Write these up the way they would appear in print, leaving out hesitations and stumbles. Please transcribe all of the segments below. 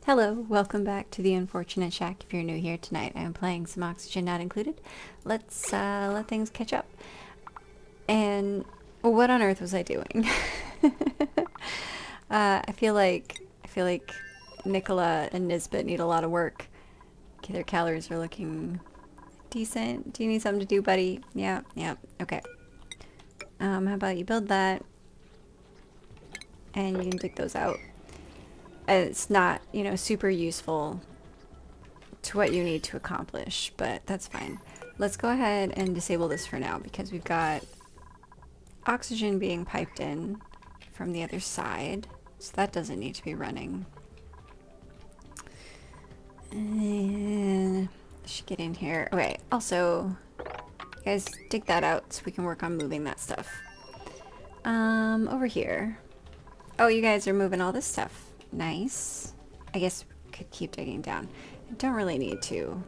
Hello, welcome back to the Unfortunate Shack. If you're new here tonight, I am playing some Oxygen Not Included. Let's let things catch up. And what on earth was I doing? I feel like Nicola and Nisbet need a lot of work. Okay, their calories are looking decent. Do you need something to do, buddy? Yeah, okay. How about you build that, and you can dig those out. It's not, super useful to what you need to accomplish, but that's fine. Let's go ahead and disable this for now because we've got oxygen being piped in from the other side, so that doesn't need to be running. And should get in here. Okay, also, you guys dig that out so we can work on moving that stuff. Over here. Oh, you guys are moving all this stuff. Nice. I guess we could keep digging down. I don't really need to.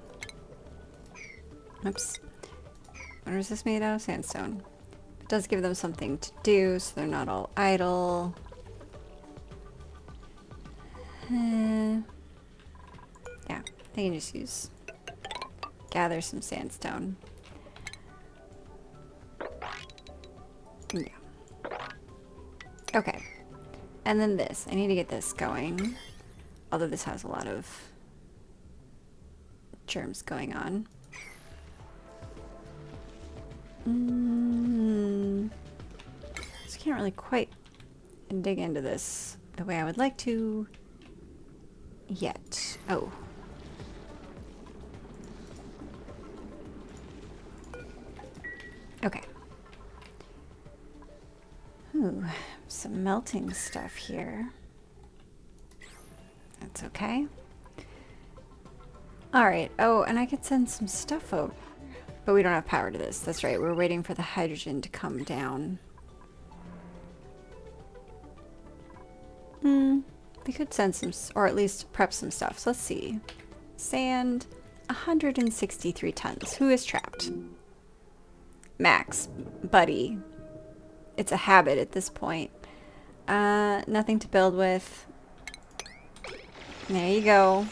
Oops. What is this made out of? Sandstone. It does give them something to do, so they're not all idle. Yeah, they can just gather some sandstone. Yeah. Okay. And then this. I need to get this going. Although this has a lot of germs going on. So I can't really quite dig into this the way I would like to yet. Oh. Okay. Ooh, some melting stuff here. That's okay. Alright, oh, and I could send some stuff over. But we don't have power to this. That's right, we're waiting for the hydrogen to come down. We could send some, or at least prep some stuff. So let's see. Sand, 163 tons. Who is trapped? Max, buddy. It's a habit at this point. Nothing to build with. There you go.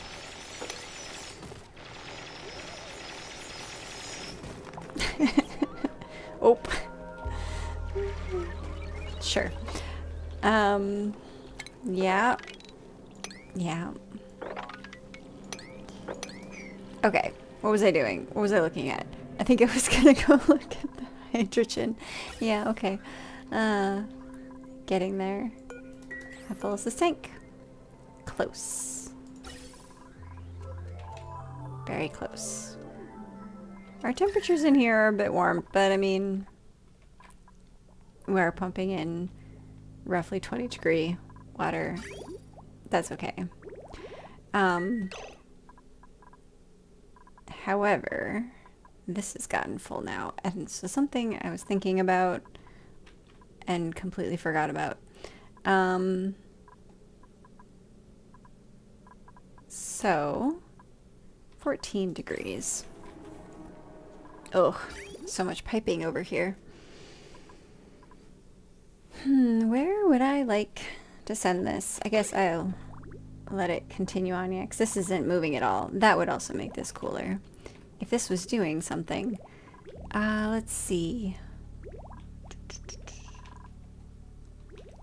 Oh. Sure. Yeah. Yeah. Okay. What was I doing? What was I looking at? I think I was gonna go look at the hydrogen. Yeah, okay. Getting there. How full is this tank? Close. Very close. Our temperatures in here are a bit warm, but I mean, we're pumping in roughly 20-degree water. That's okay. However, this has gotten full now, and so something I was thinking about and completely forgot about. So 14 degrees. Oh, so much piping over here. Where would I like to send this? I guess I'll let it continue on, yeah, because this isn't moving at all. That would also make this cooler. If this was doing something. Let's see.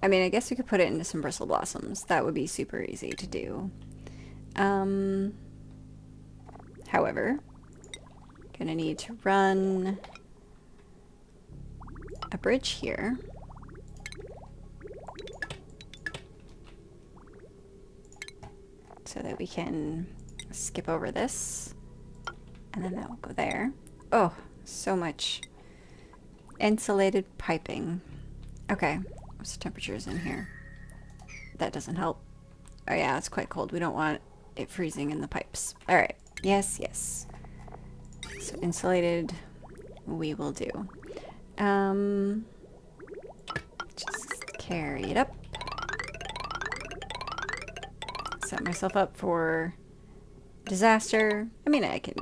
I mean, I guess we could put it into some bristle blossoms. That would be super easy to do. However, gonna need to run a bridge here. So that we can skip over this. And then that will go there. Oh, so much insulated piping. Okay, what's the temperatures in here? That doesn't help. Oh yeah, it's quite cold. We don't want it freezing in the pipes. Alright, yes, yes. So insulated we will do. Just carry it up. Set myself up for disaster. I mean, I can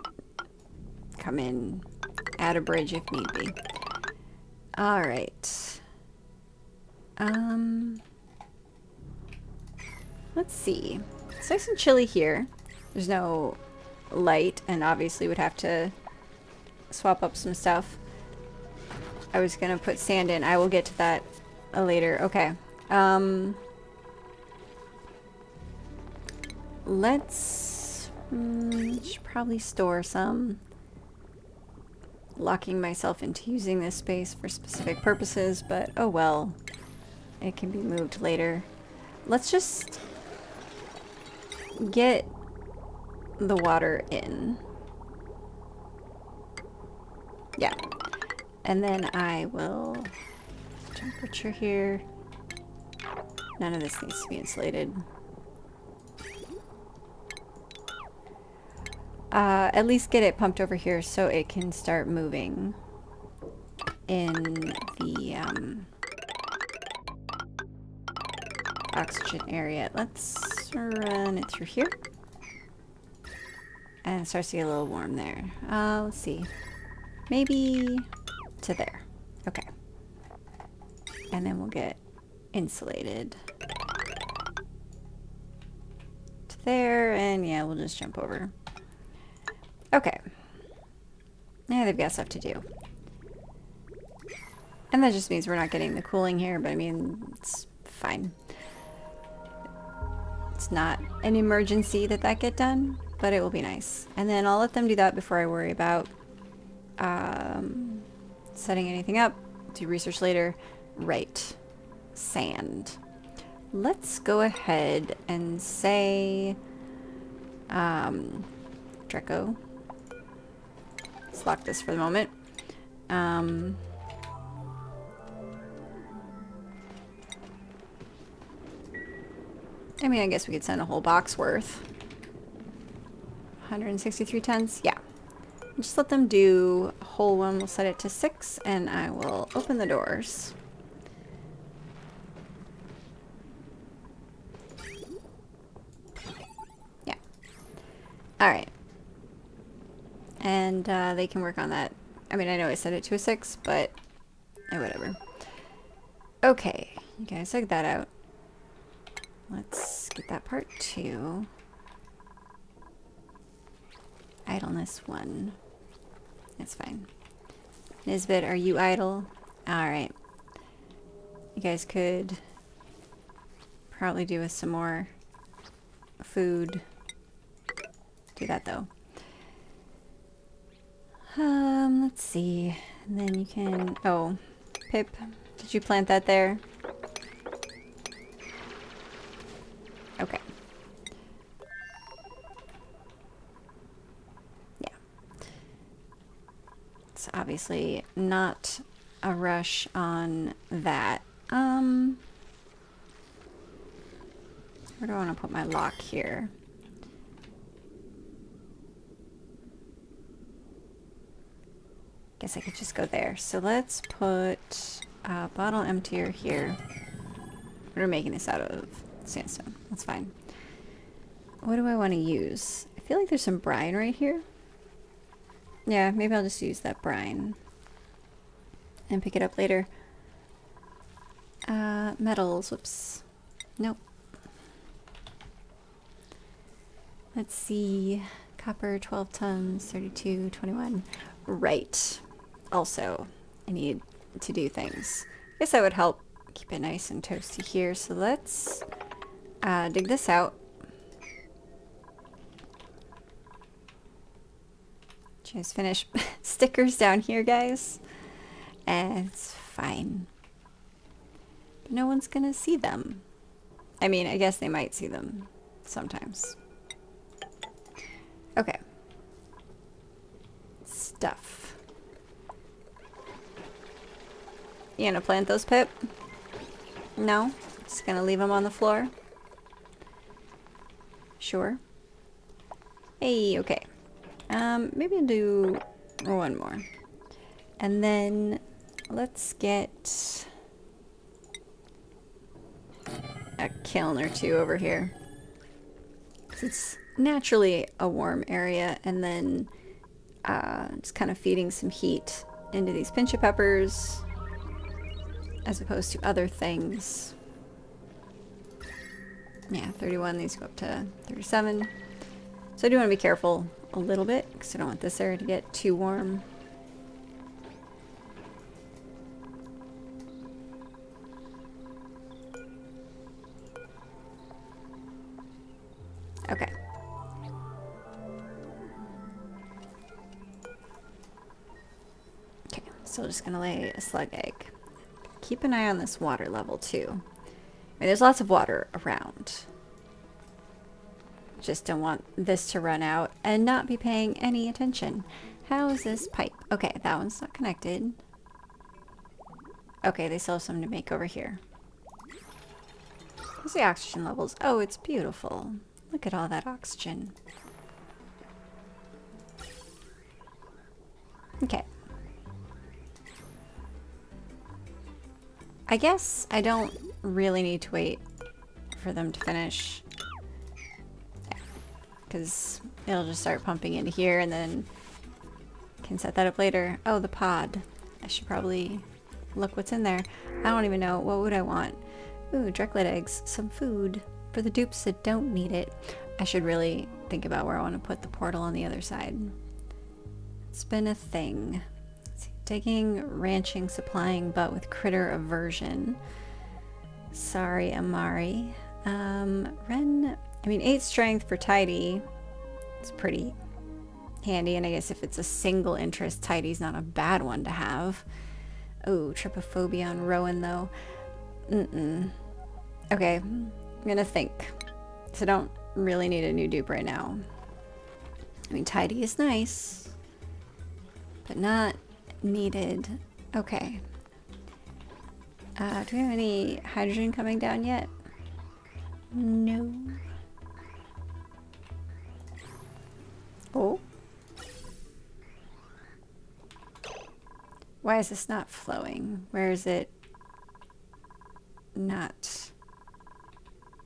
come in, add a bridge if need be. Alright. Let's see. It's nice and chilly here. There's no light, and obviously would have to swap up some stuff. I was gonna put sand in. I will get to that later. Okay. Let's... should probably store some. Locking myself into using this space for specific purposes, but oh well. It can be moved later. Let's just get the water in. Yeah. And then I will... temperature here. None of this needs to be insulated. At least get it pumped over here so it can start moving in the oxygen area. Let's run it through here. And it starts to get a little warm there. Let's see. Maybe to there. Okay. And then we'll get insulated to there, and yeah, we'll just jump over. Okay. Yeah, they've got stuff to do. And that just means we're not getting the cooling here, but I mean, it's fine. It's not an emergency that get done, but it will be nice. And then I'll let them do that before I worry about setting anything up. Do research later. Right. Sand. Let's go ahead and say Draco. Let's lock this for the moment. I mean, I guess we could send a whole box worth. 163 tons? Yeah. Just let them do a whole one. We'll set it to 6, and I will open the doors. Yeah. Alright. And they can work on that. I mean, I know I set it to a 6, but whatever. Okay. You guys check that out. Let's get that part 2. Idleness 1. That's fine. Nisbet, are you idle? Alright. You guys could probably do with some more food. Do that though. Let's see. And then you can... Oh, Pip, did you plant that there? Okay. Yeah. It's obviously not a rush on that. Where do I want to put my lock here? Guess I could just go there. So let's put a bottle emptier here. We're making this out of sandstone. That's fine. What do I want to use? I feel like there's some brine right here. Yeah, maybe I'll just use that brine and pick it up later. Metals. Whoops. Nope. Let's see. Copper, 12 tons, 32, 21. Right. Also, I need to do things. I guess that would help keep it nice and toasty here. So let's dig this out. Just finish stickers down here, guys. And it's fine. But no one's gonna see them. I mean, I guess they might see them sometimes. Okay. Stuff. You gonna plant those, Pip? No? Just gonna leave them on the floor? Sure. Hey, okay. Maybe I'll do one more. And then let's get a kiln or 2 over here. 'Cause it's naturally a warm area, and then just kind of feeding some heat into these pinch of peppers as opposed to other things Yeah, 31. These go up to 37. So I do want to be careful a little bit because I don't want this area to get too warm. Okay. Okay, still just gonna lay a slug egg. Keep an eye on this water level too. I mean, there's lots of water around. Just don't want this to run out and not be paying any attention. How is this pipe? Okay, that one's not connected. Okay, they still have something to make over here. What's the oxygen levels? Oh, it's beautiful. Look at all that oxygen. Okay. I guess I don't really need to wait for them to finish. Because it'll just start pumping into here and then can set that up later. Oh, the pod. I should probably look what's in there. I don't even know. What would I want? Ooh, Dreklet eggs. Some food for the dupes that don't need it. I should really think about where I want to put the portal on the other side. It's been a thing. Let's see. Digging, ranching, supplying, but with critter aversion. Sorry, Amari. Ren... I mean, 8 strength for Tidy. It's pretty handy, and I guess if it's a single interest, Tidy's not a bad one to have. Oh, trypophobia on Rowan, though. Okay, I'm gonna think. So I don't really need a new dupe right now. I mean, Tidy is nice, but not needed. Okay. Do we have any hydrogen coming down yet? No. Oh. Why is this not flowing? Where is it not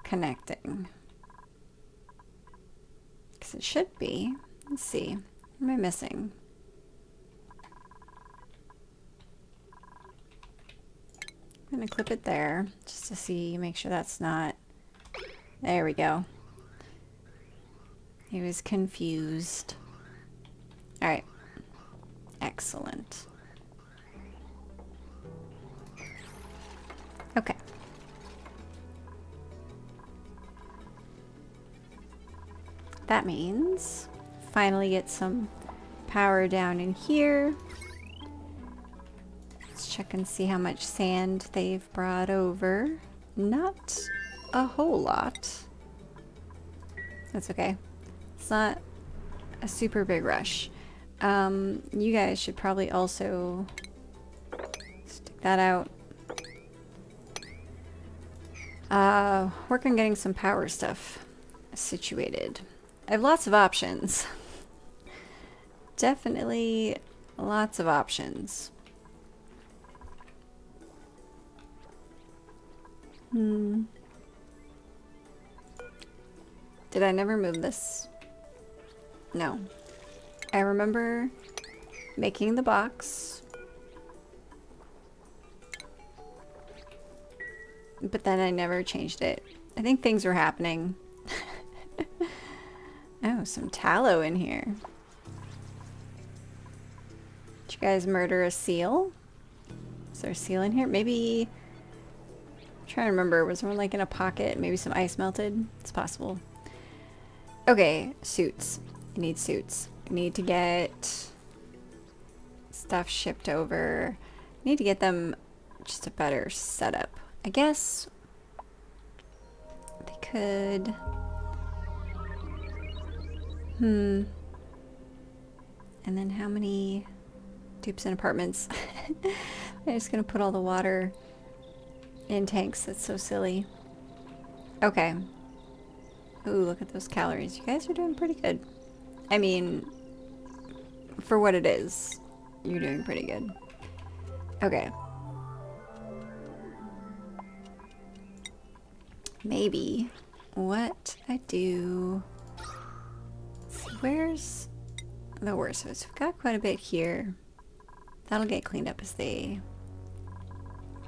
connecting? Because it should be. Let's see. What am I missing? I'm going to clip it there just to see, make sure that's not... There we go. He was confused. Alright. Excellent. Okay. That means finally get some power down in here. Let's check and see how much sand they've brought over. Not a whole lot. That's okay. It's not a super big rush. You guys should probably also stick that out. Work on getting some power stuff situated. I have lots of options. Definitely lots of options. Did I never move this? No. I remember making the box, but then I never changed it. I think things were happening. Oh, some tallow in here. Did you guys murder a seal? Is there a seal in here? Maybe... I'm trying to remember. Was there one like in a pocket? Maybe some ice melted? It's possible. Okay, suits. I need suits. I need to get stuff shipped over. I need to get them just a better setup. I guess they could... And then how many dupes and apartments? I'm just gonna put all the water in tanks. That's so silly. Okay. Ooh, look at those calories. You guys are doing pretty good. I mean, for what it is, you're doing pretty good. Okay. Maybe what I do... Where's the worst of it? So we've got quite a bit here. That'll get cleaned up as they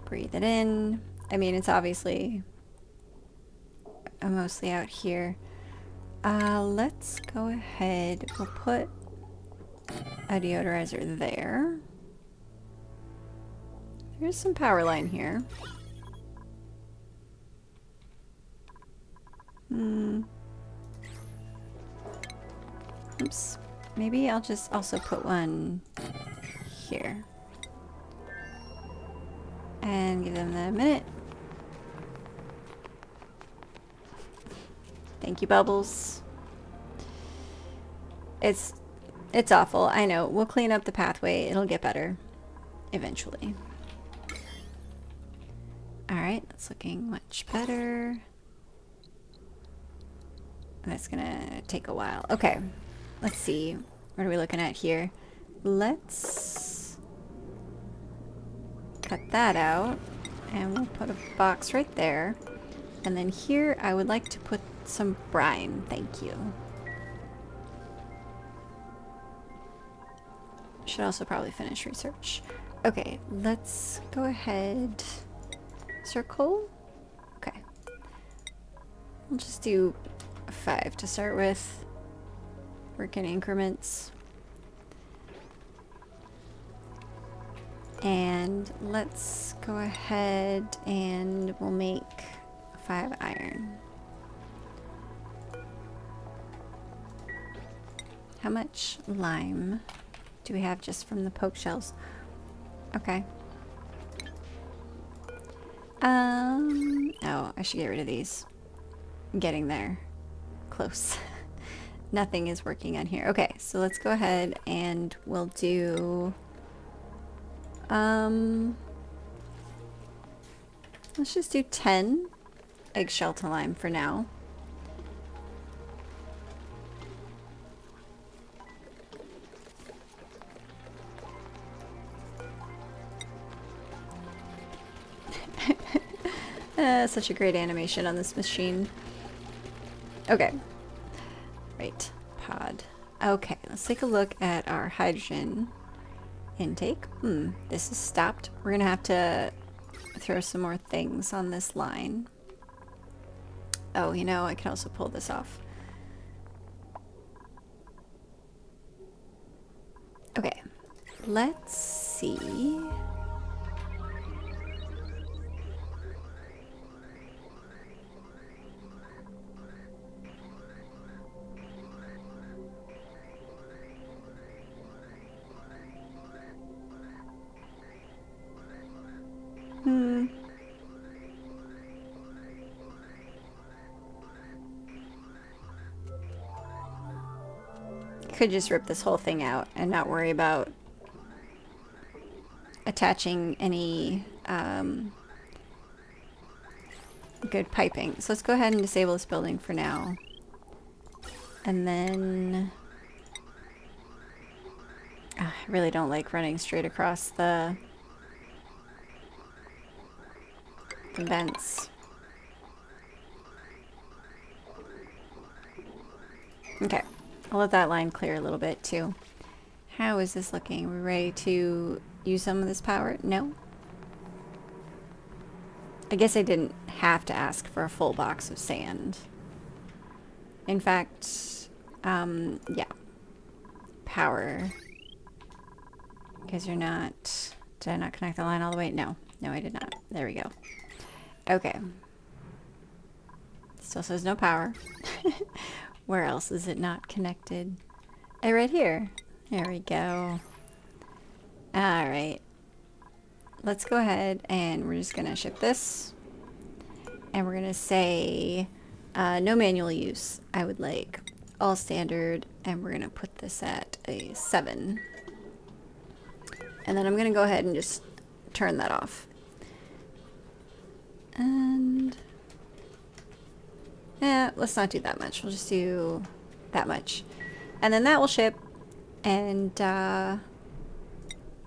breathe it in. I mean, it's obviously mostly out here. Let's go ahead. We'll put a deodorizer there. There's some power line here. Oops. Maybe I'll just also put one here. And give them a minute. Thank you, Bubbles. It's awful. I know. We'll clean up the pathway. It'll get better eventually. Alright, that's looking much better. That's gonna take a while. Okay, let's see. What are we looking at here? Let's cut that out. And we'll put a box right there. And then here, I would like to put some brine. Thank you. Should also probably finish research. Okay, let's go ahead. Circle? Okay. We'll just do 5 to start with. Work in increments. And let's go ahead and we'll make 5 iron. How much lime do we have just from the poke shells? Okay. Oh, I should get rid of these. I'm getting there. Close. Nothing is working on here. Okay, so let's go ahead and we'll do... let's just do 10 eggshell to lime for now. Such a great animation on this machine. Okay. Right. Pod. Okay, let's take a look at our hydrogen intake. This is stopped. We're gonna have to throw some more things on this line. Oh, you know, I can also pull this off. Okay. Let's see. Could just rip this whole thing out and not worry about attaching any good piping. So let's go ahead and disable this building for now. And then... I really don't like running straight across the vents. Okay. I'll let that line clear a little bit too. How is this looking? We're ready to use some of this power? No? I guess I didn't have to ask for a full box of sand. In fact, yeah. Power. Because you're not... Did I not connect the line all the way? No. No, I did not. There we go. Okay. Still says no power. Where else is it not connected? Oh, right here. There we go. Alright. Let's go ahead and we're just going to ship this. And we're going to say no manual use. I would like all standard. And we're going to put this at a 7. And then I'm going to go ahead and just turn that off. And... yeah, let's not do that much. We'll just do that much. And then that will ship. And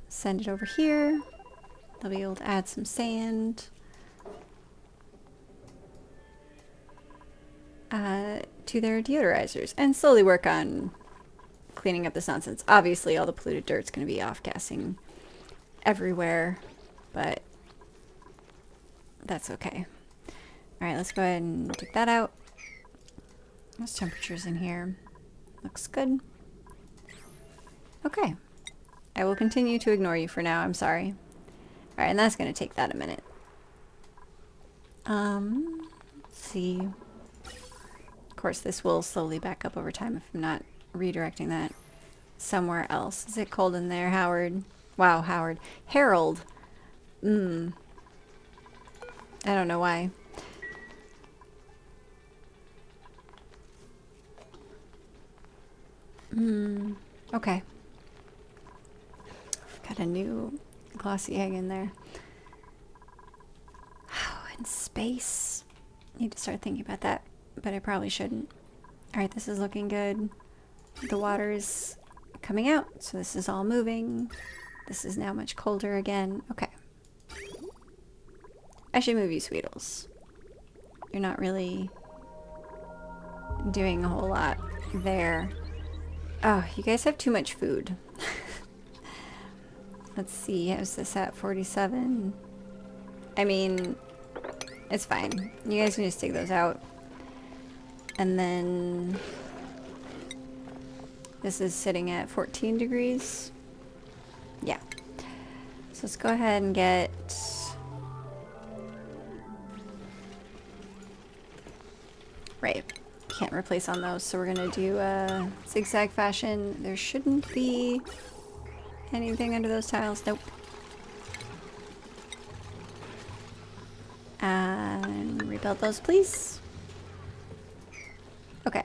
send it over here. They'll be able to add some sand. To their deodorizers. And slowly work on cleaning up this nonsense. Obviously, all the polluted dirt's going to be off-gassing everywhere. But that's okay. Alright, let's go ahead and take that out. Those temperatures in here. Looks good. Okay. I will continue to ignore you for now. I'm sorry. Alright, and that's going to take that a minute. Let's see. Of course, this will slowly back up over time if I'm not redirecting that somewhere else. Is it cold in there, Howard? Wow, Howard. Harold. I don't know why. Okay. Got a new glossy egg in there. Oh, in space. Need to start thinking about that, but I probably shouldn't. Alright, this is looking good. The water is coming out, so this is all moving. This is now much colder again. Okay. I should move you, Sweetles. You're not really doing a whole lot there. Oh, you guys have too much food. Let's see, how's this at 47? I mean, it's fine. You guys can just take those out. And then this is sitting at 14 degrees. Yeah. So let's go ahead and get... Right. Can't replace on those, so we're gonna do a zigzag fashion. There shouldn't be anything under those tiles. Nope. And rebuild those, please. Okay.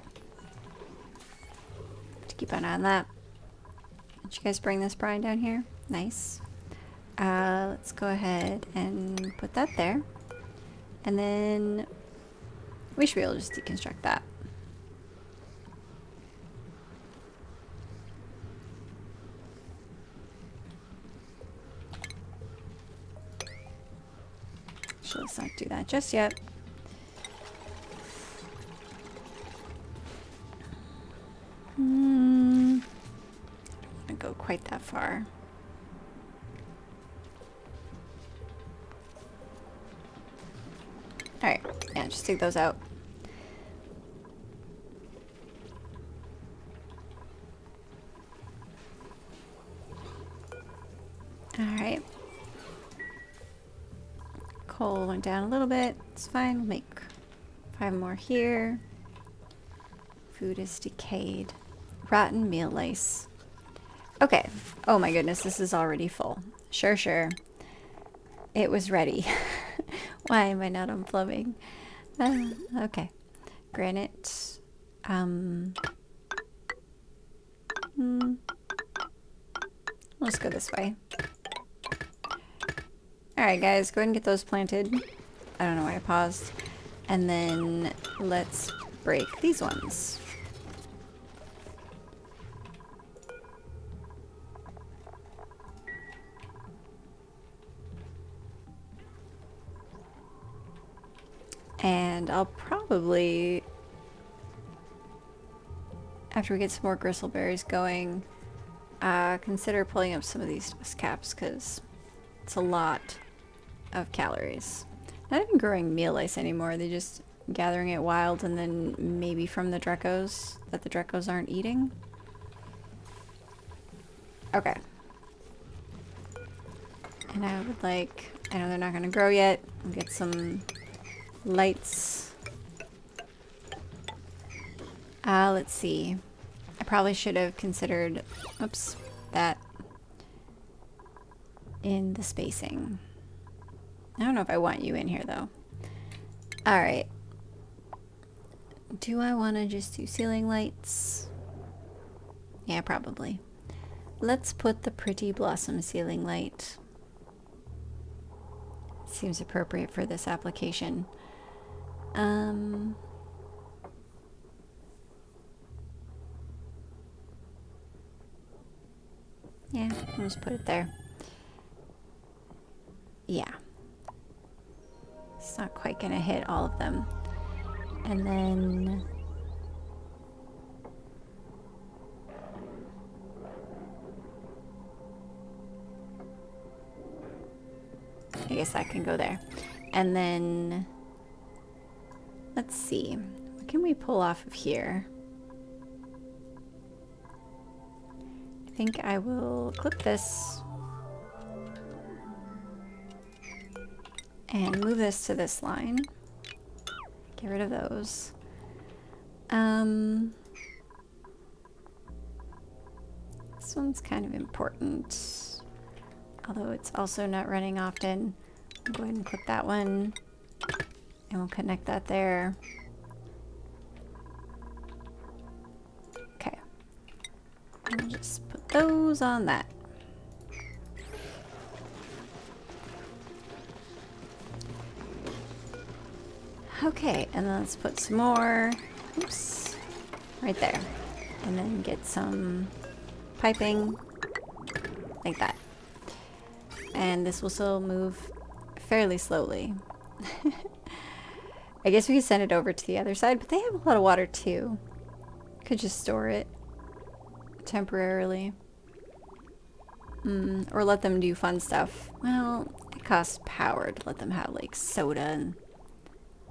To keep an eye on that. Did you guys bring this brine down here? Nice. Let's go ahead and put that there. And then we should be able to just deconstruct that. So let's not do that just yet. Don't want to go quite that far. Alright, yeah, just take those out. Alright. Coal went down a little bit. It's fine. We'll make 5 more here. Food is decayed. Rotten meal lice. Okay. Oh my goodness, this is already full. Sure, sure. It was ready. Why am I not unplumbing? Okay. Granite. Let's go this way. Alright guys, go ahead and get those planted. I don't know why I paused. And then let's break these ones. And I'll probably, after we get some more gristleberries going, consider pulling up some of these dust caps because it's a lot of calories. Not even growing meal lice anymore, they're just gathering it wild and then maybe from the Drekos that the Drekos aren't eating. Okay. And I would like, I know they're not gonna grow yet, I'll get some lights. Let's see. I probably should have considered, oops, that in the spacing. I don't know if I want you in here though. Alright. Do I want to just do ceiling lights? Yeah, probably. Let's put the pretty blossom ceiling light. Seems appropriate for this application. Yeah, I'll just put it there. Yeah. It's not quite gonna hit all of them. And then... I guess that can go there. And then... Let's see. What can we pull off of here? I think I will clip this and move this to this line. Get rid of those. This one's kind of important, although it's also not running often. I'll go ahead and clip that one, and we'll connect that there. Okay. And we'll just put those on that. Okay, and then let's put some more, oops, right there. And then get some piping, like that. And this will still move fairly slowly. I guess we could send it over to the other side, but they have a lot of water too. Could just store it temporarily. Or let them do fun stuff. Well, it costs power to let them have like soda and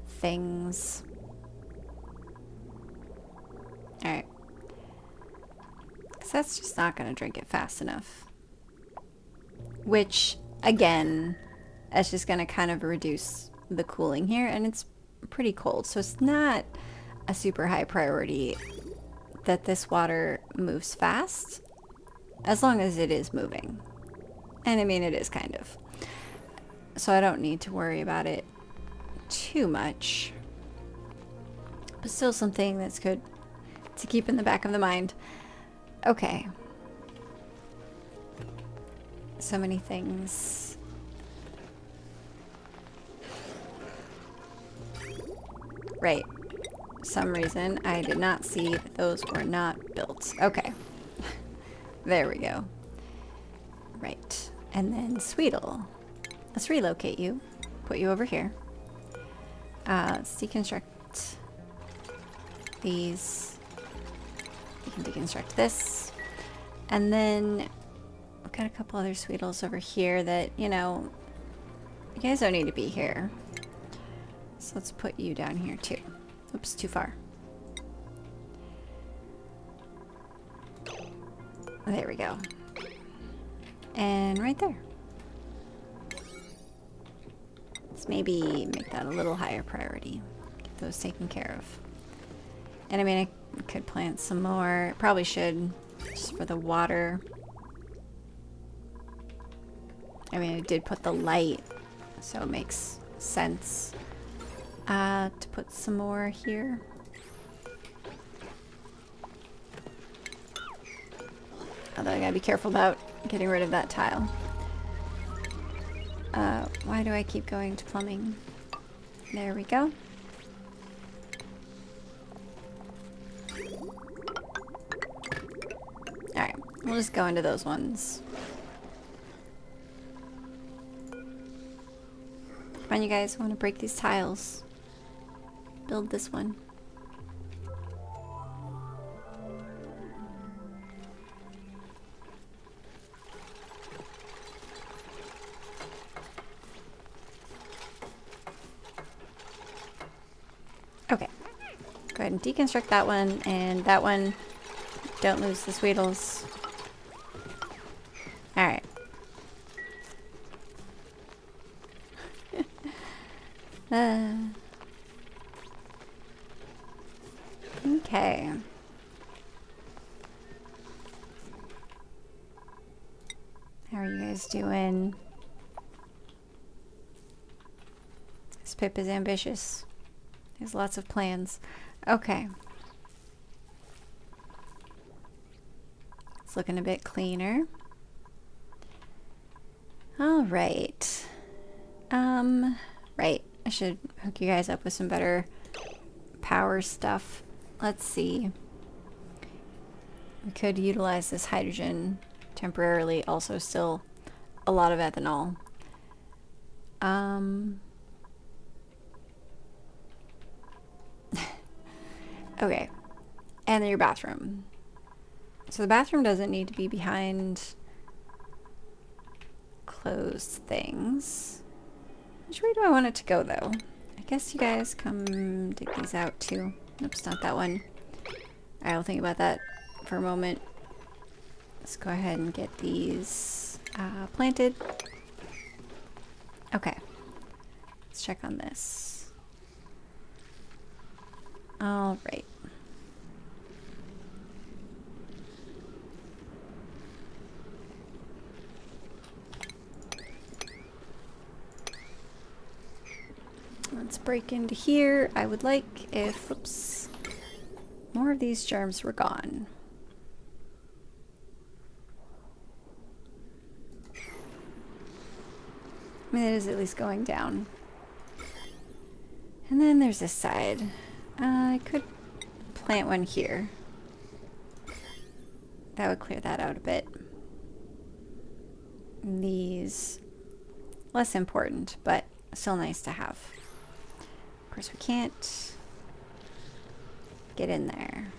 things. Alright. Because that's just not going to drink it fast enough. Which, again, that's just going to kind of reduce the cooling here, and it's pretty cold, so it's not a super high priority that this water moves fast, as long as it is moving. And I mean, it is kind of. So I don't need to worry about it too much. But still something that's good to keep in the back of the mind. Okay. So many things. Right. For some reason, I did not see that those were not built. Okay. There we go. Right. And then Sweetle. Let's relocate you. Put you over here. Let's deconstruct these. We can deconstruct this. And then we've got a couple other Sweetles over here that, you know, you guys don't need to be here. So let's put you down here too. Oops, too far. There we go. And right there. Let's maybe make that a little higher priority. Get those taken care of. And I mean, I could plant some more. Probably should, just for the water. I mean, I did put the light, so it makes sense to put some more here. Although I gotta be careful about getting rid of that tile. Why do I keep going to plumbing? There we go. Alright, we'll just go into those ones. Come on, you guys, want to break these tiles. Build this one. Okay. Go ahead and deconstruct that one, and that one. Don't lose the Sweetles. Alright. Okay. How are you guys doing? This Pip is ambitious. He has lots of plans. Okay. It's looking a bit cleaner. All right. Right. I should hook you guys up with some better power stuff. Let's see. We could utilize this hydrogen temporarily. Also still a lot of ethanol. Okay. And then your bathroom. So the bathroom doesn't need to be behind closed things. Which way do I want it to go, though? I guess you guys come dig these out, too. Oops, not that one. Alright, I'll think about that for a moment. Let's go ahead and get these planted. Okay. Let's check on this. Alright. Let's break into here. I would like if, oops, more of these germs were gone. I mean, it is at least going down. And then there's this side. I could plant one here. That would clear that out a bit. And these, less important, but still nice to have. Of course, we can't get in there.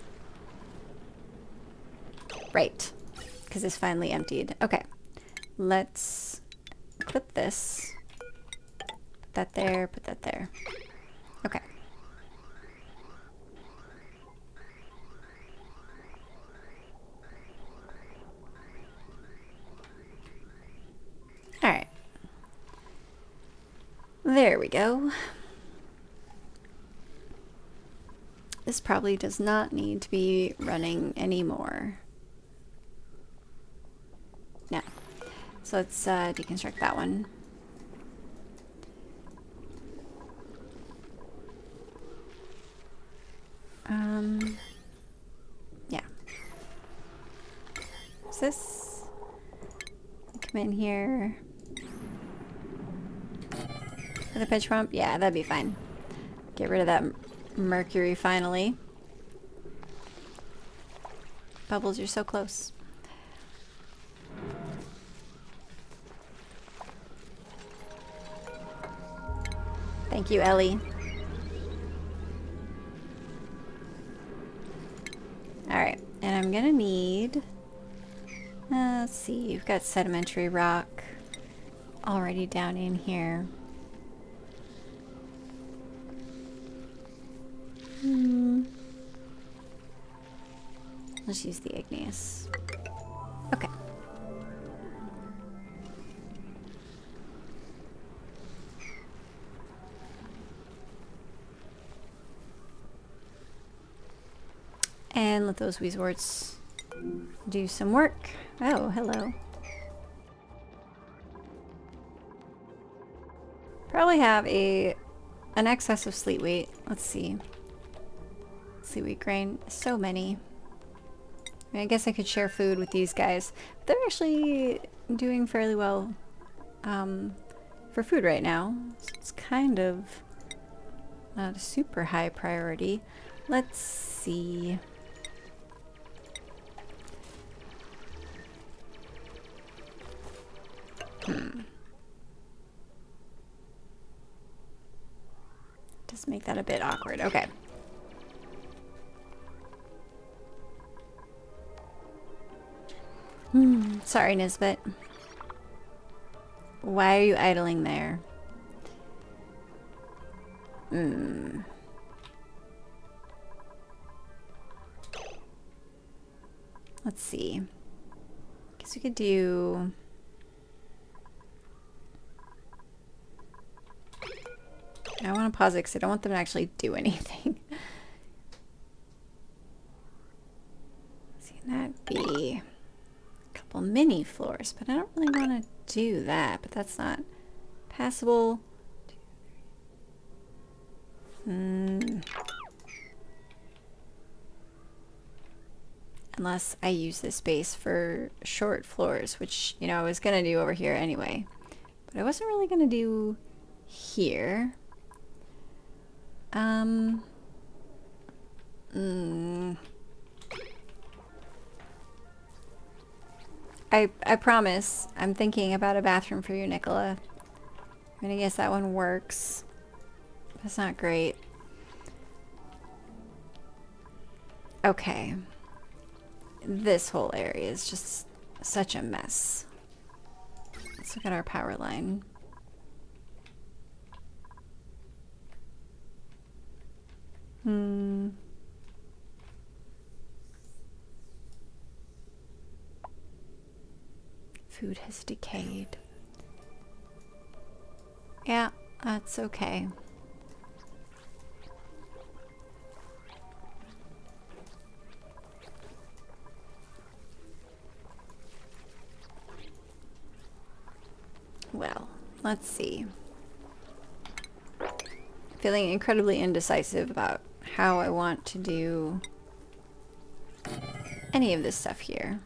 Right, because it's finally emptied. Okay, let's clip this. Put that there, put that there. Okay. Alright. There we go. This probably does not need to be running anymore. No. So let's deconstruct that one. Yeah. What's this? Come in here. With a pitch pump? Yeah, that'd be fine. Get rid of that mercury finally. Bubbles, you're so close. Thank you, Ellie. Alright, and I'm gonna need... let's see, you've got sedimentary rock already down in here. Let's use the igneous. Okay. And let those Weezeworts do some work. Oh, hello. Probably have an excess of sleet wheat. Let's see. Sleet wheat grain. So many. I mean, I guess I could share food with these guys. But they're actually doing fairly well for food right now. So it's kind of not a super high priority. Let's see. Just make that a bit awkward. Okay. Sorry, Nisbet. Why are you idling there? Let's see. Guess we could do... I want to pause it because I don't want them to actually do anything. See, that'd be a couple mini floors, but I don't really want to do that. But that's not passable. Unless I use this space for short floors, which, you know, I was going to do over here anyway. But I wasn't really going to do here. I promise I'm thinking about a bathroom for you, Nicola. I'm gonna guess that one works. That's not great. Okay. This whole area is just such a mess. Let's look at our power line. Food has decayed. Yeah, that's okay. Well, let's see. Feeling incredibly indecisive about how I want to do any of this stuff here.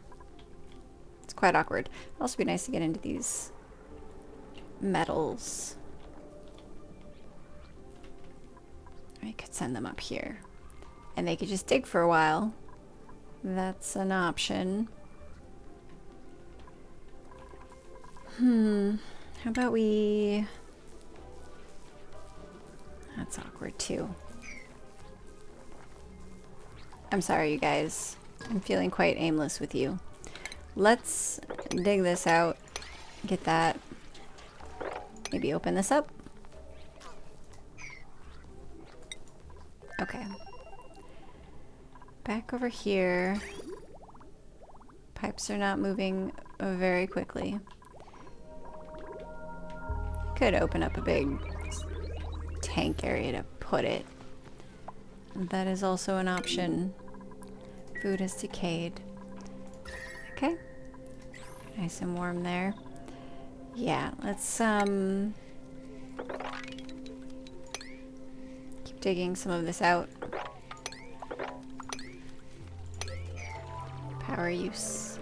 It's quite awkward. It'd also be nice to get into these metals. I could send them up here. And they could just dig for a while. That's an option. How about we... That's awkward too. I'm sorry, you guys. I'm feeling quite aimless with you. Let's dig this out. Get that. Maybe open this up. Okay. Back over here. Pipes are not moving very quickly. Could open up a big tank area to put it. That is also an option. Food has decayed. Okay. Nice and warm there. Yeah, let's keep digging some of this out. Power use.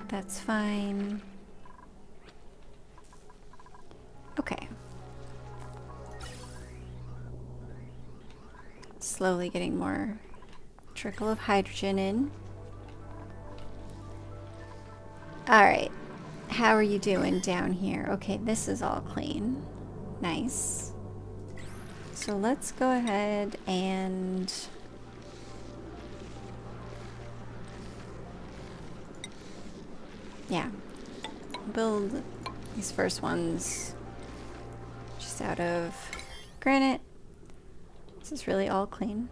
That's fine. Okay. Slowly getting more trickle of hydrogen in. Alright. How are you doing down here? Okay, this is all clean. Nice. So let's go ahead and... yeah. Build these first ones just out of granite. This is really all clean.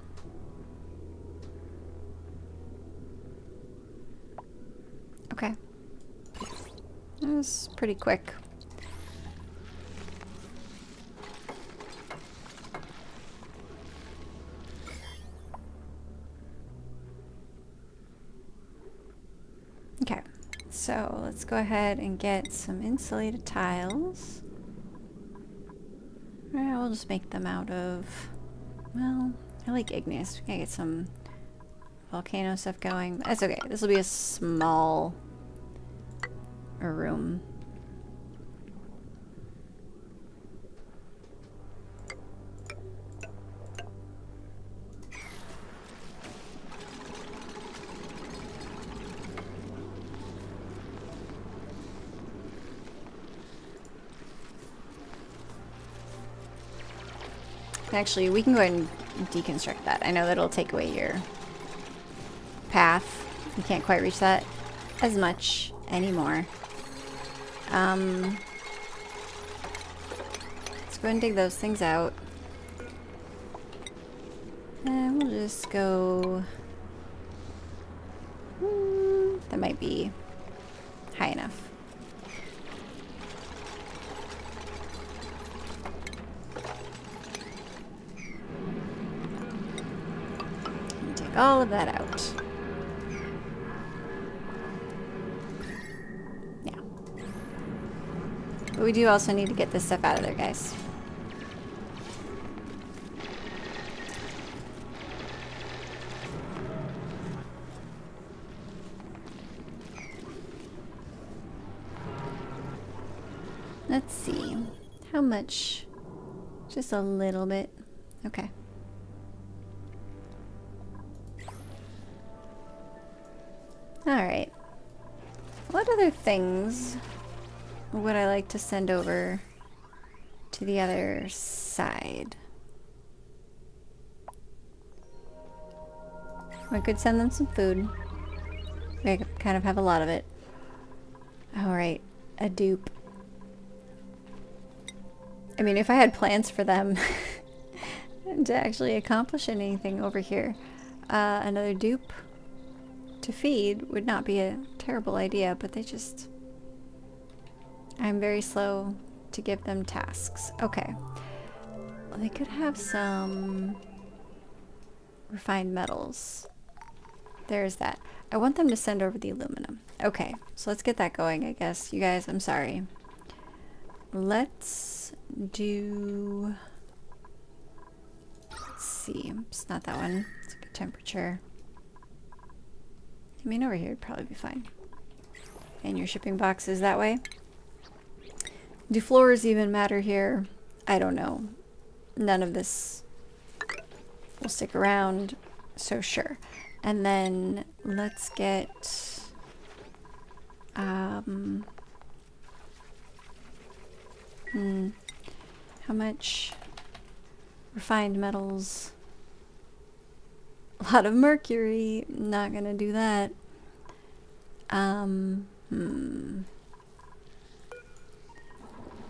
Okay. That was pretty quick. Okay, so let's go ahead and get some insulated tiles. Alright, we'll just make them out of, well, I like igneous. We gotta get some volcano stuff going. That's okay. This will be a small room. Actually, we can go ahead and deconstruct that. I know that'll take away your path. You can't quite reach that as much anymore. Let's go ahead and dig those things out. And we'll just go... that might be high enough. Take all of that out. Yeah. But we do also need to get this stuff out of there, guys. Let's see. How much? Just a little bit. Okay. Alright. What other things would I like to send over to the other side? I could send them some food. I could kind of have a lot of it. Alright. A dupe. I mean, if I had plans for them to actually accomplish anything over here, another dupe to feed would not be a terrible idea, but they just I'm very slow to give them tasks. Okay. Well, they could have some refined metals. There's that. I want them to send over the aluminum. Okay, so let's get that going, I guess. You guys, I'm sorry. Let's do... Let's see. It's not that one. It's a good temperature. I mean, over here would probably be fine. And your shipping boxes that way. Do floors even matter here? I don't know. None of this will stick around, so sure. And then let's get how much refined metals? A lot of mercury. Not gonna do that.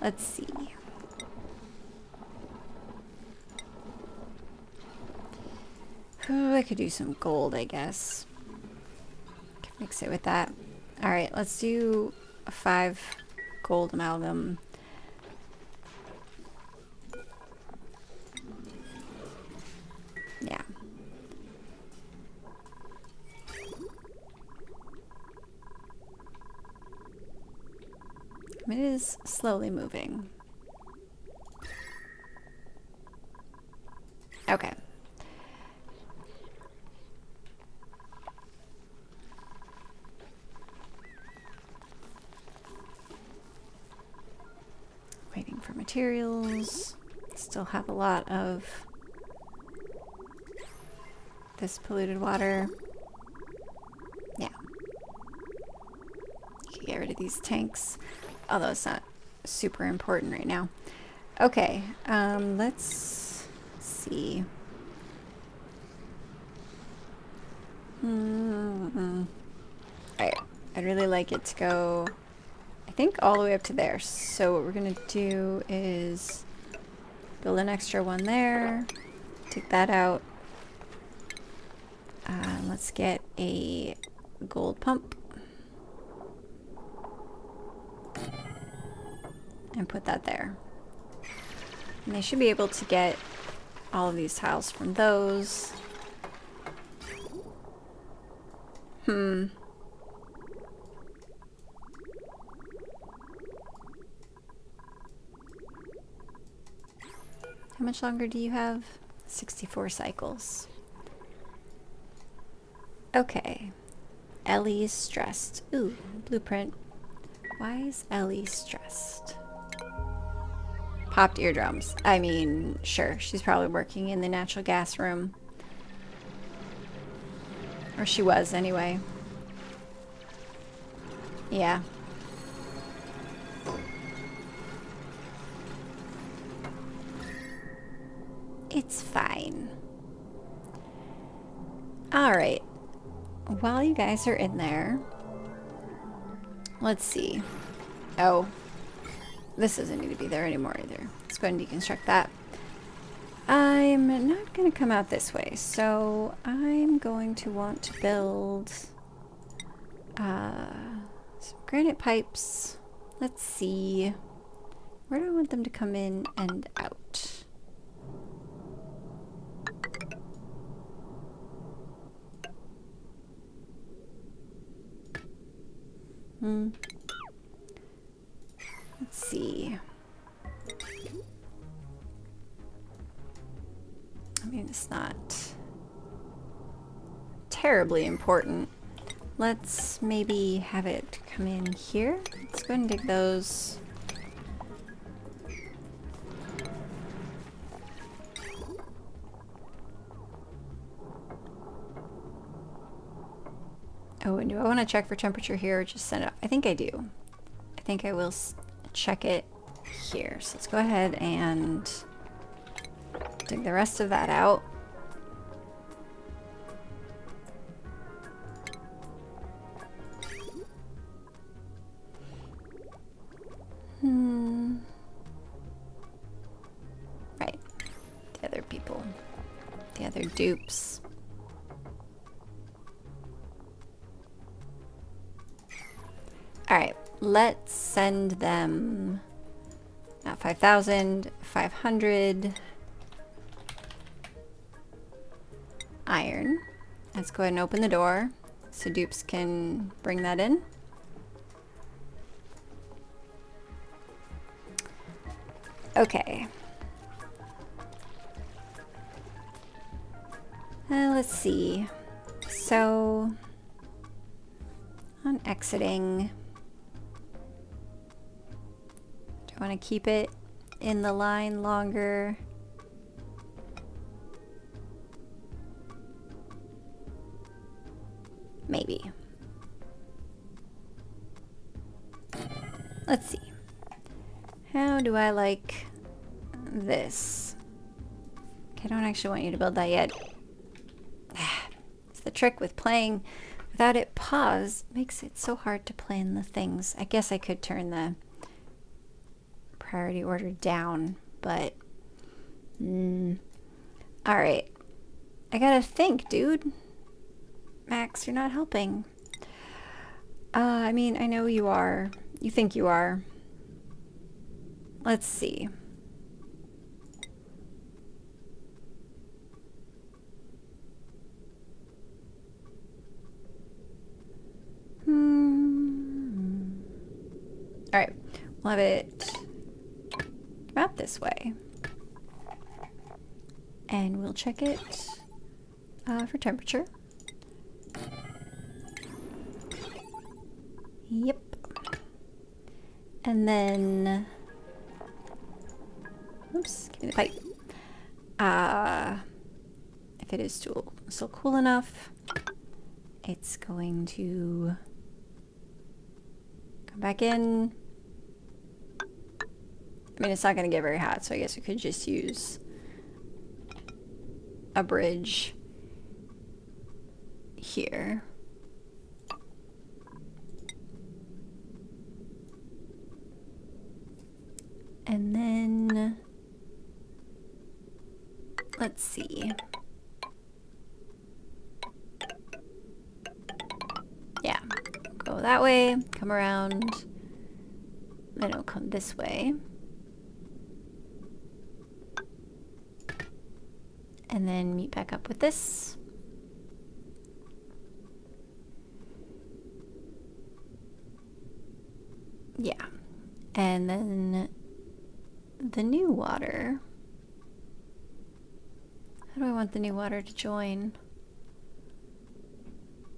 Let's see. Ooh, I could do some gold, I guess. Could mix it with that. Alright, let's do a 5 gold amalgam. Yeah. It is slowly moving. Okay. Waiting for materials. Still have a lot of this polluted water. Yeah. You can get rid of these tanks, although it's not super important right now. Okay, let's see. Alright, I'd really like it to go, I think, all the way up to there. So what we're gonna do is build an extra one there, take that out. Let's get a gold pump and put that there. And they should be able to get all of these tiles from those. How much longer do you have? 64 cycles. Okay. Ellie's stressed. Ooh, blueprint. Why is Ellie stressed? Popped eardrums. I mean, sure. She's probably working in the natural gas room. Or she was, anyway. Yeah. It's fine. Alright. While you guys are in there, let's see. Oh, this doesn't need to be there anymore either. Let's go ahead and deconstruct that. I'm not going to come out this way, so I'm going to want to build some granite pipes. Let's see. Where do I want them to come in and out? Let's see. I mean, it's not terribly important. Let's maybe have it come in here. Let's go ahead and dig those. Oh, and do I want to check for temperature here or just send it up? I think I do. I think I will check it here. So let's go ahead and dig the rest of that out. Right. The other people. The other dupes. Alright, let's send them 5,000, 500 iron. Let's go ahead and open the door so dupes can bring that in. Okay. Let's see. So, on exiting, do I want to keep it in the line longer? Maybe. Let's see. How do I like this? Okay, I don't actually want you to build that yet. It's the trick with playing without it paused. Makes it so hard to plan the things. I guess I could turn the priority order down, but alright. I gotta think, dude. Max, you're not helping. I mean, I know you are. You think you are. Let's see. Alright, we'll have it about this way. And we'll check it for temperature. Yep. And then, oops, give me the pipe. If it is still cool enough, it's going to come back in. I mean, it's not going to get very hot, so I guess we could just use a bridge here. And then, let's see. Yeah, go that way, come around, then it'll come this way. And then meet back up with this. Yeah. And then the new water. How do I want the new water to join?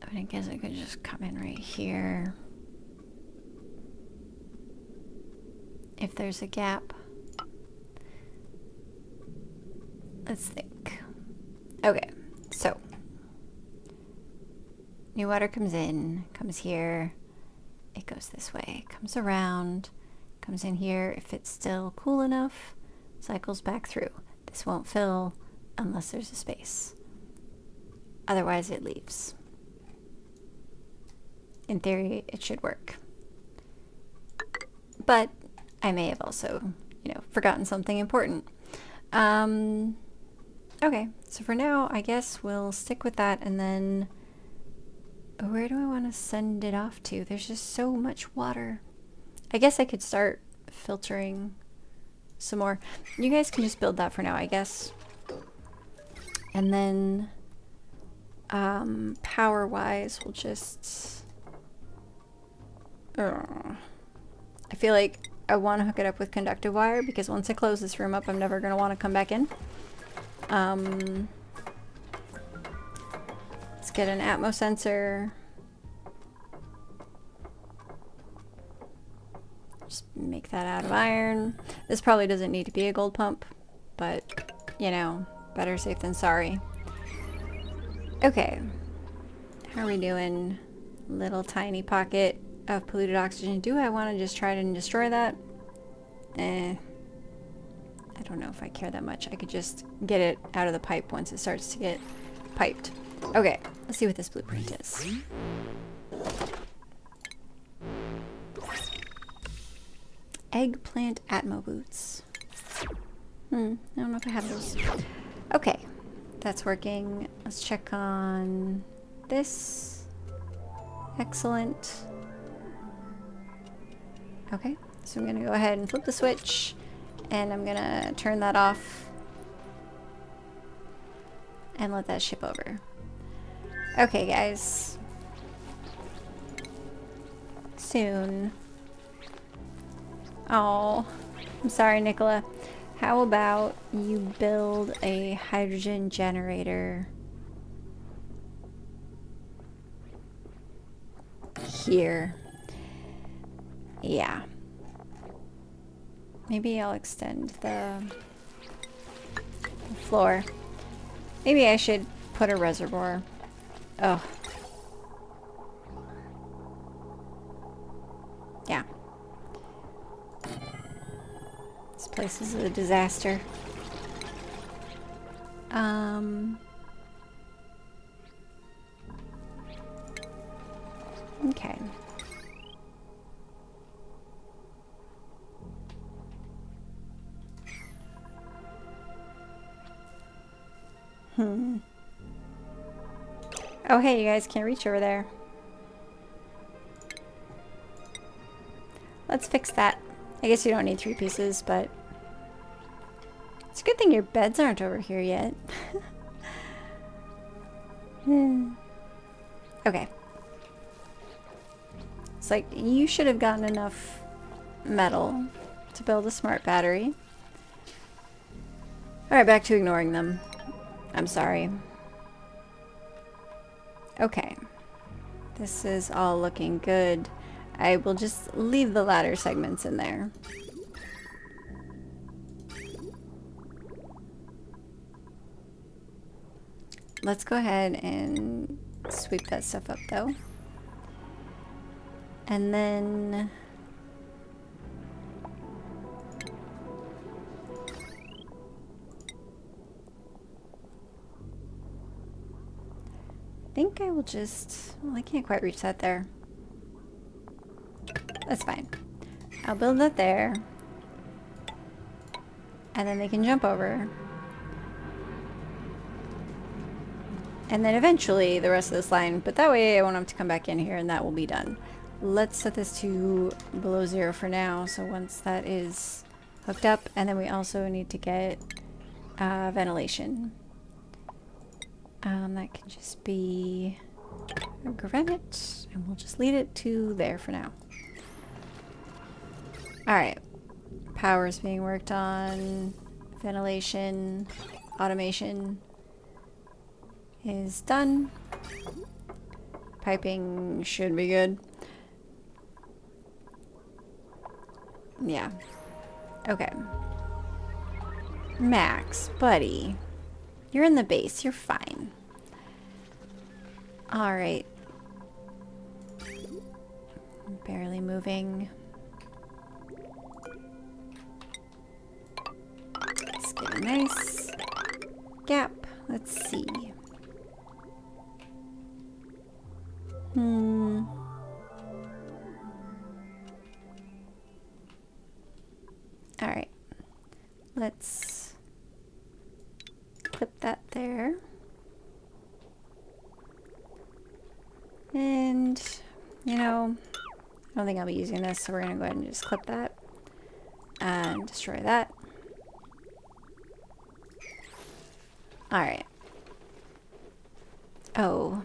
I mean, I guess I could just come in right here. If there's a gap. Let's think. Okay, so new water comes in, comes here, it goes this way, comes around, comes in here. If it's still cool enough, cycles back through. This won't fill unless there's a space. Otherwise it leaves. In theory, it should work. But I may have also, forgotten something important. Okay, so for now, I guess we'll stick with that, and then where do I want to send it off to? There's just so much water. I guess I could start filtering some more. You guys can just build that for now, I guess. And then power-wise, we'll just... I feel like I want to hook it up with conductive wire, because once I close this room up, I'm never going to want to come back in. Let's get an Atmos sensor. Just make that out of iron. This probably doesn't need to be a gold pump, but, better safe than sorry. Okay. How are we doing? Little tiny pocket of polluted oxygen. Do I want to just try to destroy that? I don't know if I care that much. I could just get it out of the pipe once it starts to get piped. Okay, let's see what this blueprint is. Eggplant Atmo boots. I don't know if I have those. Okay, that's working. Let's check on this. Excellent. Okay, so I'm gonna go ahead and flip the switch, and I'm gonna turn that off and let that ship over. Okay, guys. Soon. Oh, I'm sorry, Nicola. How about you build a hydrogen generator here? Yeah. Maybe I'll extend the floor. Maybe I should put a reservoir. Oh. Yeah. This place is a disaster. Okay. Oh, hey, you guys can't reach over there. Let's fix that. I guess you don't need 3 pieces, but it's a good thing your beds aren't over here yet. Okay. It's like, you should have gotten enough metal to build a smart battery. Alright, back to ignoring them. I'm sorry. Okay. This is all looking good. I will just leave the ladder segments in there. Let's go ahead and sweep that stuff up though. And then I think I will just, well, I can't quite reach that there. That's fine. I'll build that there. And then they can jump over. And then eventually the rest of this line, but that way I won't have to come back in here and that will be done. Let's set this to below 0 for now. So once that is hooked up, and then we also need to get ventilation. That can just be granite, and we'll just leave it to there for now. Alright. Power's being worked on. Ventilation. Automation is done. Piping should be good. Yeah. Okay. Max, buddy. You're in the base. You're fine. Alright. Barely moving. Let's get a nice gap. Let's see. Alright. Let's clip that there. And, you know, I don't think I'll be using this, so we're going to go ahead and just clip that. And destroy that. Alright. Oh.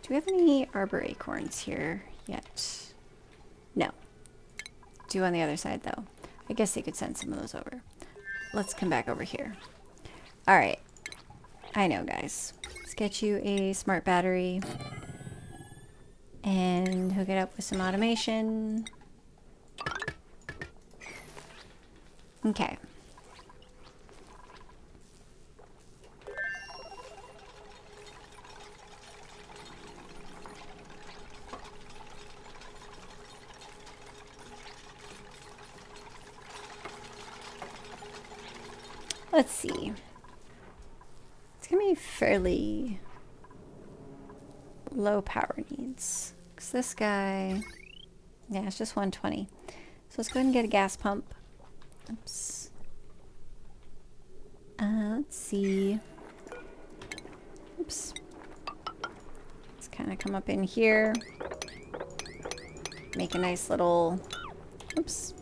Do we have any arbor acorns here yet? No. Do on the other side, though. I guess they could send some of those over. Let's come back over here. Alright. I know, guys. Let's get you a smart battery. And hook it up with some automation. Okay. Let's see. It's gonna be fairly low power needs. Because this guy, yeah, it's just 120. So let's go ahead and get a gas pump. Oops. Let's see. Oops. Let's kind of come up in here. make a nice little, oops,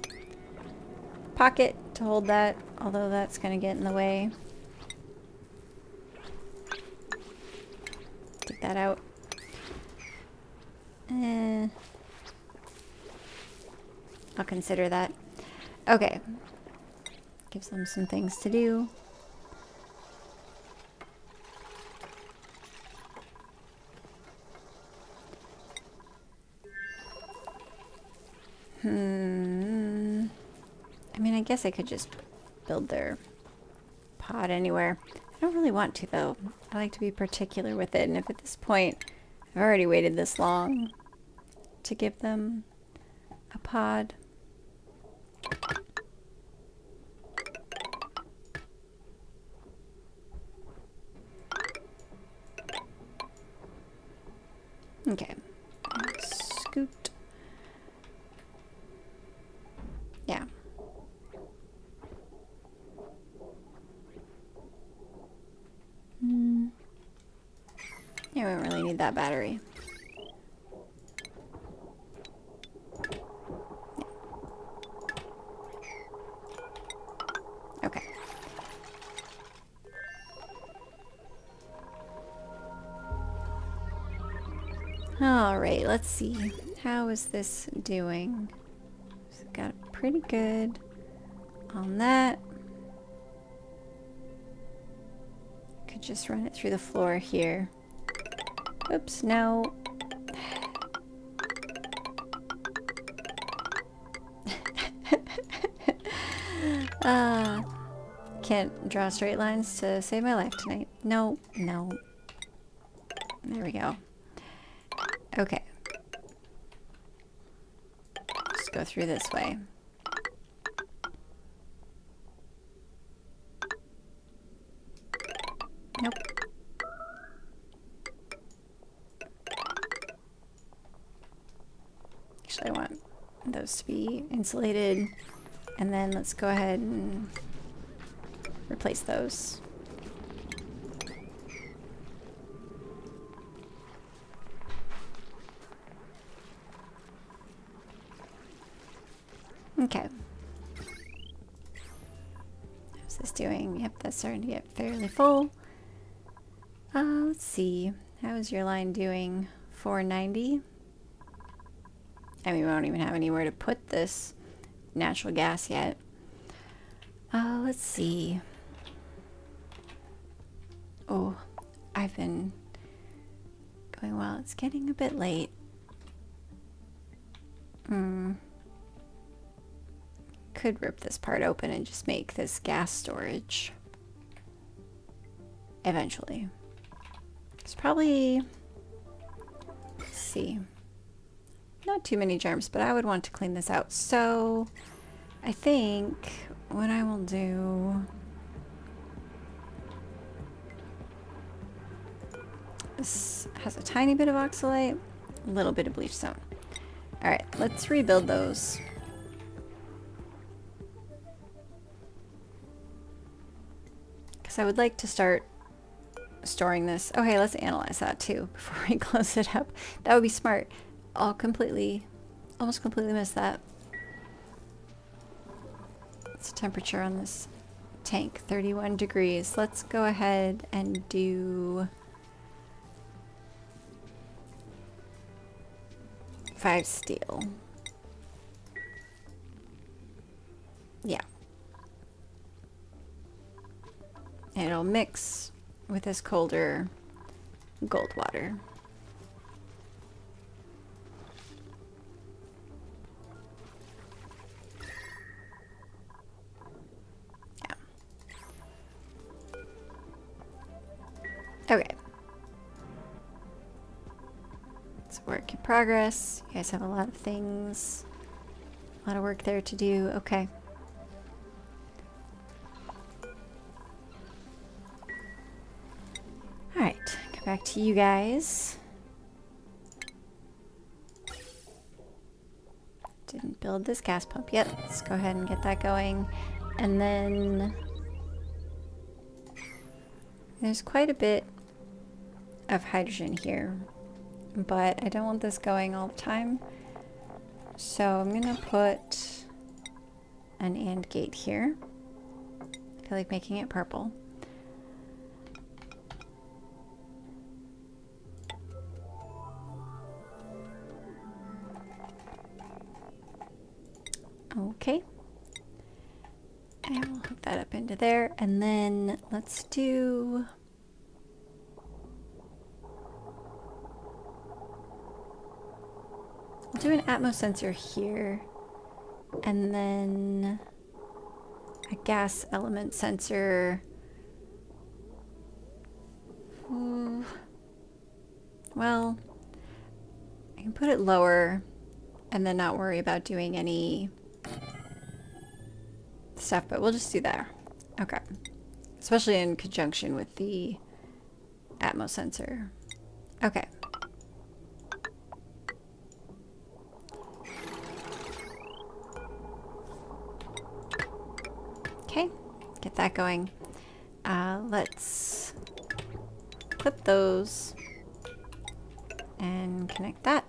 pocket to hold that, although that's going to get in the way. Take that out. I'll consider that. Okay. Gives them some things to do. I mean, I guess I could just build their pod anywhere. I don't really want to, though. I like to be particular with it, and if at this point I've already waited this long to give them a pod. Okay. Scoot. Yeah. Yeah, we don't really need that battery. Yeah. Okay. All right, let's see. How is this doing? So got pretty good on that. Could just run it through the floor here. Oops, no. Can't draw straight lines to save my life tonight. No, no. There we go. Okay. Just go through this way. Nope. Actually, I want those to be insulated. And then let's go ahead and replace those. Okay. How's this doing? Yep, that's starting to get fairly full. Let's see. How is your line doing? 490? I mean, we don't even have anywhere to put this natural gas yet. Let's see. Oh, I've been going well. It's getting a bit late. Could rip this part open and just make this gas storage. Eventually. It's probably, let's see, not too many germs, but I would want to clean this out. So I think what I will do, this has a tiny bit of oxalate, a little bit of bleach stone. All right, let's rebuild those. Because I would like to start storing this. Oh, hey, let's analyze that too before we close it up. That would be smart. Almost completely missed that. What's the temperature on this tank? 31 degrees. Let's go ahead and do 5 steel. Yeah. And it'll mix with this colder gold water. Yeah. Okay. It's a work in progress. You guys have a lot of things, a lot of work there to do. Okay. Alright, go back to you guys. Didn't build this gas pump yet. Let's go ahead and get that going. And then there's quite a bit of hydrogen here, but I don't want this going all the time. So I'm gonna put an AND gate here. I feel like making it purple. Okay. And we'll hook that up into there. And then let's do... We'll do an Atmos sensor here. And then a gas element sensor. Ooh. Well, I can put it lower and then not worry about doing any stuff, but we'll just do that. Okay. Especially in conjunction with the Atmos sensor. Okay. Okay, get that going. Let's clip those and connect that.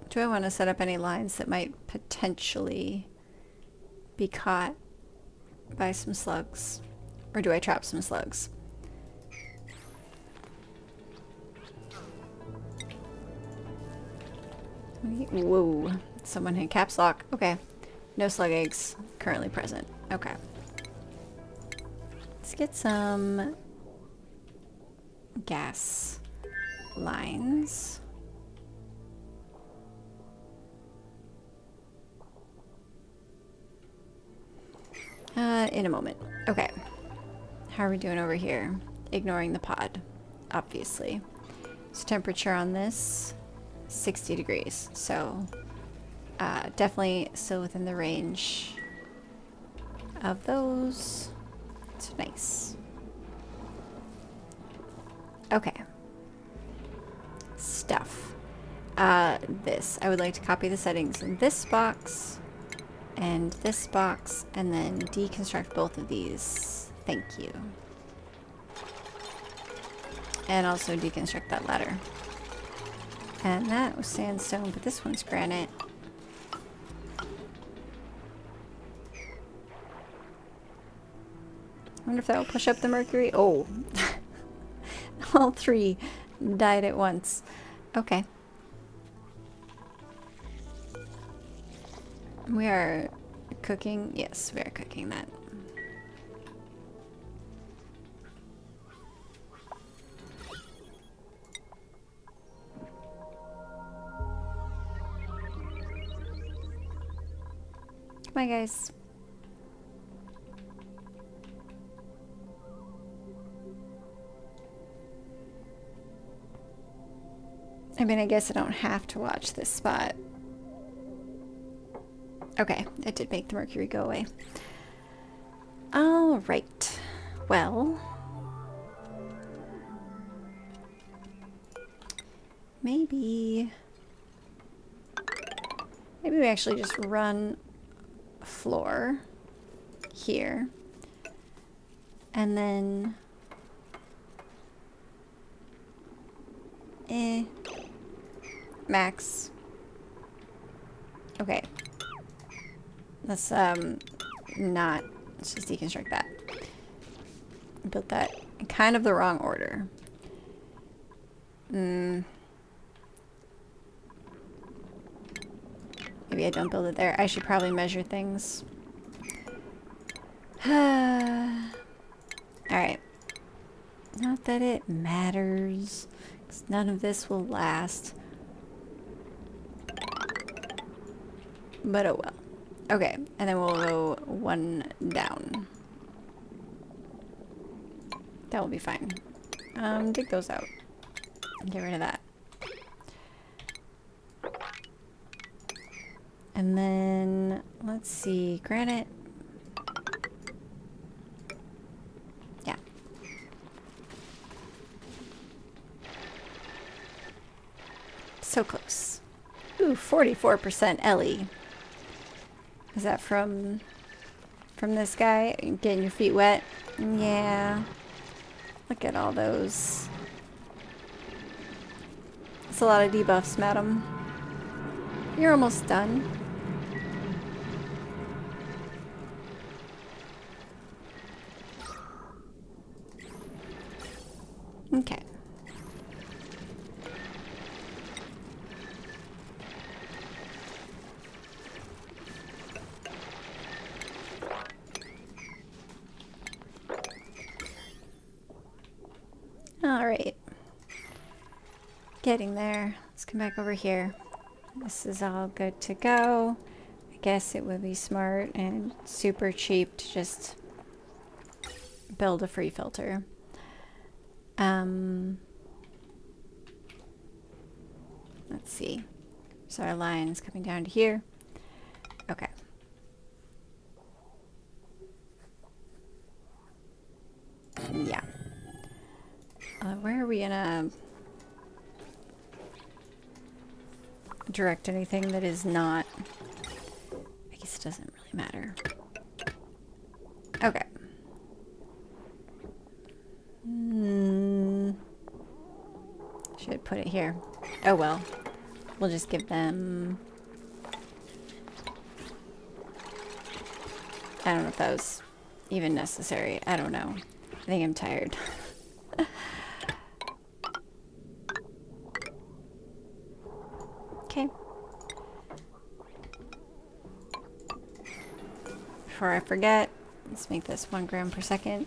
Do I want to set up any lines that might potentially be caught by some slugs? Or do I trap some slugs? Whoa, someone hit caps lock. Okay, no slug eggs currently present. Okay. Let's get some gas lines. In a moment. Okay. How are we doing over here? Ignoring the pod, obviously. So temperature on this, 60 degrees. So definitely still within the range of those. It's nice. Okay. Stuff. This. I would like to copy the settings in this box and this box, and then deconstruct both of these. Thank you. And also deconstruct that ladder. And that was sandstone, but this one's granite. I wonder if that will push up the mercury. Oh. All three died at once. Okay. We are cooking. Yes, we are cooking that. Come on, guys. I mean, I guess I don't have to watch this spot. Okay, it did make the mercury go away. All right. Well, maybe we actually just run floor here, and then max. Okay. Let's let's just deconstruct that. I built that in kind of the wrong order. Maybe I don't build it there. I should probably measure things. Alright. Not that it matters, 'cause none of this will last. But oh well. Okay, and then we'll go one down. That will be fine. Dig those out. Get rid of that. And then, let's see, granite. Yeah. So close. Ooh, 44% Ellie. Is that from this guy? Getting your feet wet? Yeah. Look at all those. It's a lot of debuffs, madam. You're almost done. Okay. Alright. Getting there. Let's come back over here. This is all good to go. I guess it would be smart and super cheap to just build a free filter. Let's see. So our line's coming down to here. Okay. Yeah. Where are we gonna direct anything that is not? I guess it doesn't really matter. Okay. Should put it here. Oh well. We'll just give them... I don't know if that was even necessary. I don't know. I think I'm tired. Okay. Before I forget, let's make this 1 gram per second.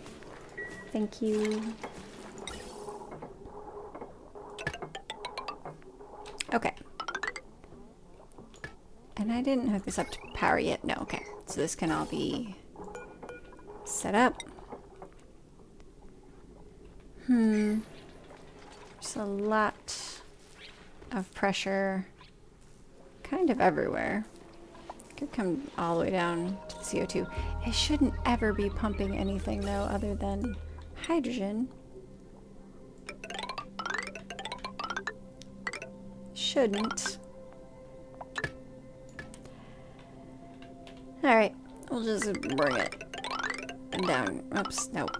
Thank you. Okay. And I didn't hook this up to power yet. No, okay. So this can all be set up. There's a lot of pressure kind of everywhere. Could come all the way down to the CO2. It shouldn't ever be pumping anything though other than hydrogen. Shouldn't. Alright, we'll just bring it down. Oops, nope.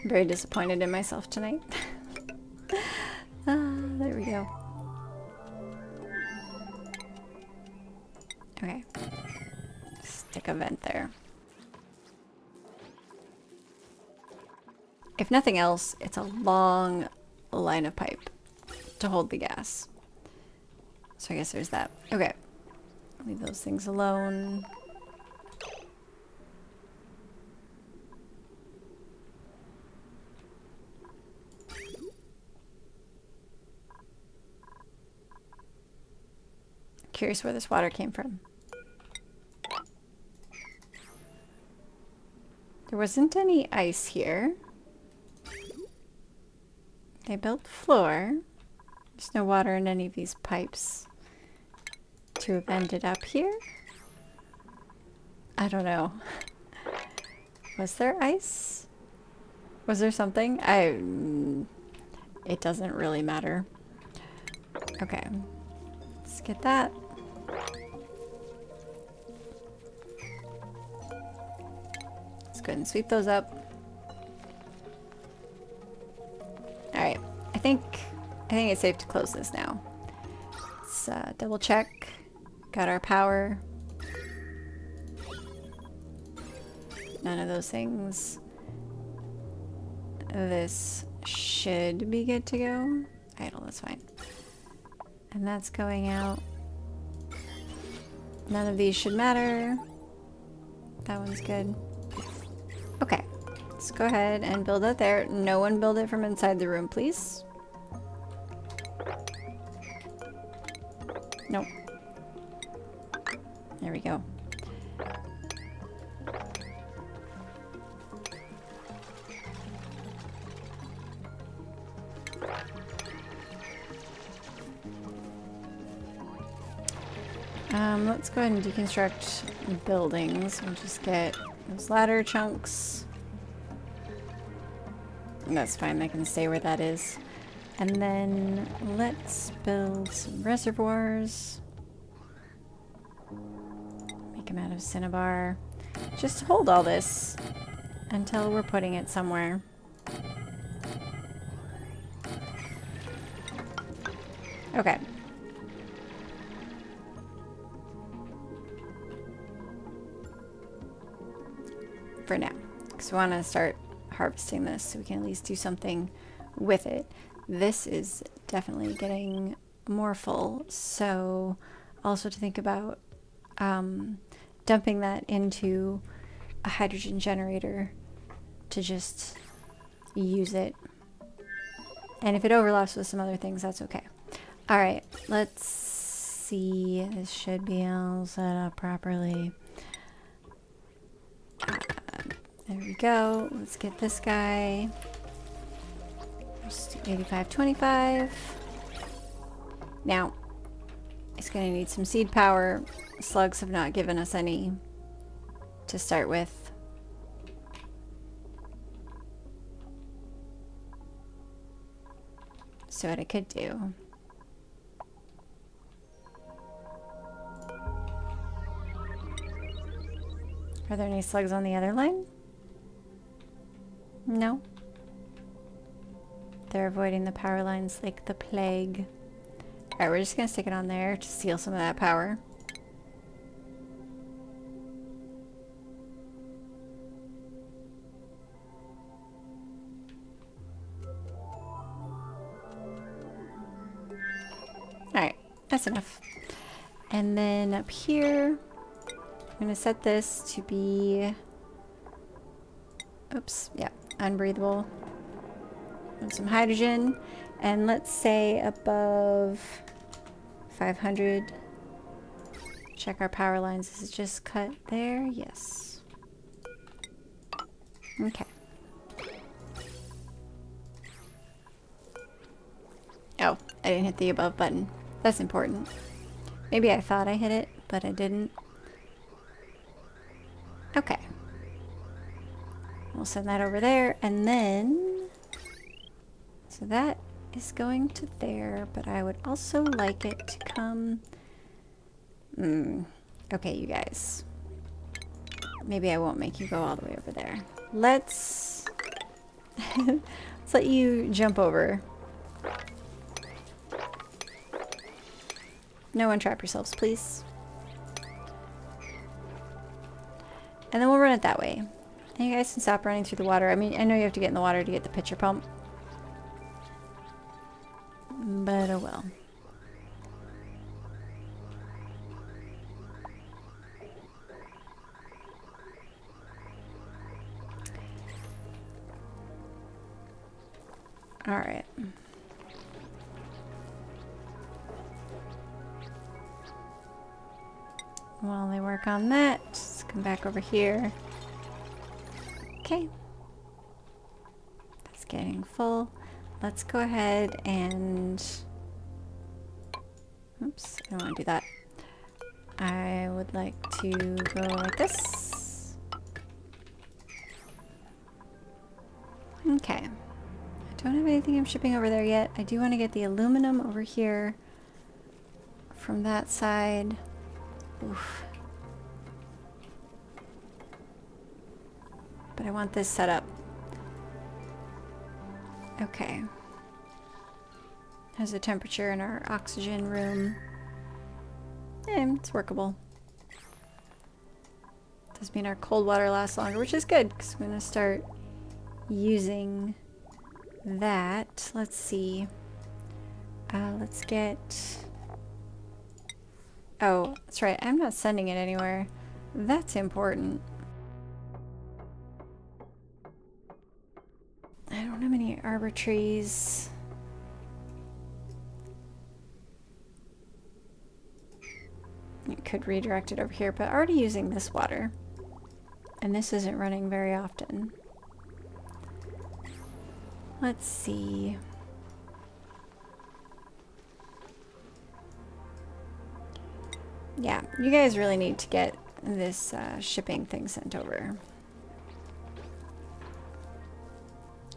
Very disappointed in myself tonight. There we go. Okay. Stick a vent there. If nothing else, it's a long line of pipe to hold the gas. So I guess there's that. Okay. Leave those things alone. Curious where this water came from. There wasn't any ice here. They built the floor. There's no water in any of these pipes to have ended up here. I don't know. Was there ice? Was there something? It doesn't really matter. Okay. Let's get that. Let's go ahead and sweep those up. Alright. I think it's safe to close this now. Let's double check. Got our power. None of those things. This should be good to go. Idle, that's fine. And that's going out. None of these should matter. That one's good. Okay. Let's go ahead and build it there. No one build it from inside the room, please. Nope. There we go. Let's go ahead and deconstruct buildings. We'll just get those ladder chunks. That's fine, they can stay where that is. And then let's build some reservoirs. make them out of cinnabar. Just hold all this until we're putting it somewhere. Okay. For now. Because we want to start harvesting this so we can at least do something with it. This is definitely getting more full, so also to think about dumping that into a hydrogen generator to just use it. And if it overlaps with some other things, that's okay. All right, let's see. This should be all set up properly. There we go. Let's get this guy. Just 85-25. Now, it's going to need some seed power. Slugs have not given us any to start with. So what I could do... Are there any slugs on the other line? No. They're avoiding the power lines like the plague. Alright, we're just gonna stick it on there to steal some of that power. Alright, that's enough. And then up here, I'm gonna set this to be... Oops, yeah, unbreathable. And some hydrogen. And let's say above 500. Check our power lines. Is it just cut there? Yes. Okay. Oh, I didn't hit the above button. That's important. Maybe I thought I hit it, but I didn't. Okay. We'll send that over there, and then... So that is going to there, but I would also like it to come... Okay, you guys. Maybe I won't make you go all the way over there. Let's... Let's let you jump over. No one trap yourselves, please. And then we'll run it that way. And you guys can stop running through the water. I mean, I know you have to get in the water to get the pitcher pump. But oh well. Alright. While they work on that, let's come back over here. Okay. That's getting full. Let's go ahead and... Oops, I don't want to do that. I would like to go like this. Okay. I don't have anything I'm shipping over there yet. I do want to get the aluminum over here from that side. Oof. But I want this set up. Okay. How's the temperature in our oxygen room? It's workable. Does mean our cold water lasts longer, which is good, because I'm going to start using that. Let's see. Let's get... Oh, that's right. I'm not sending it anywhere. That's important. I don't have any arbor trees. It could redirect it over here, but already using this water. And this isn't running very often. Let's see. Yeah, you guys really need to get this shipping thing sent over.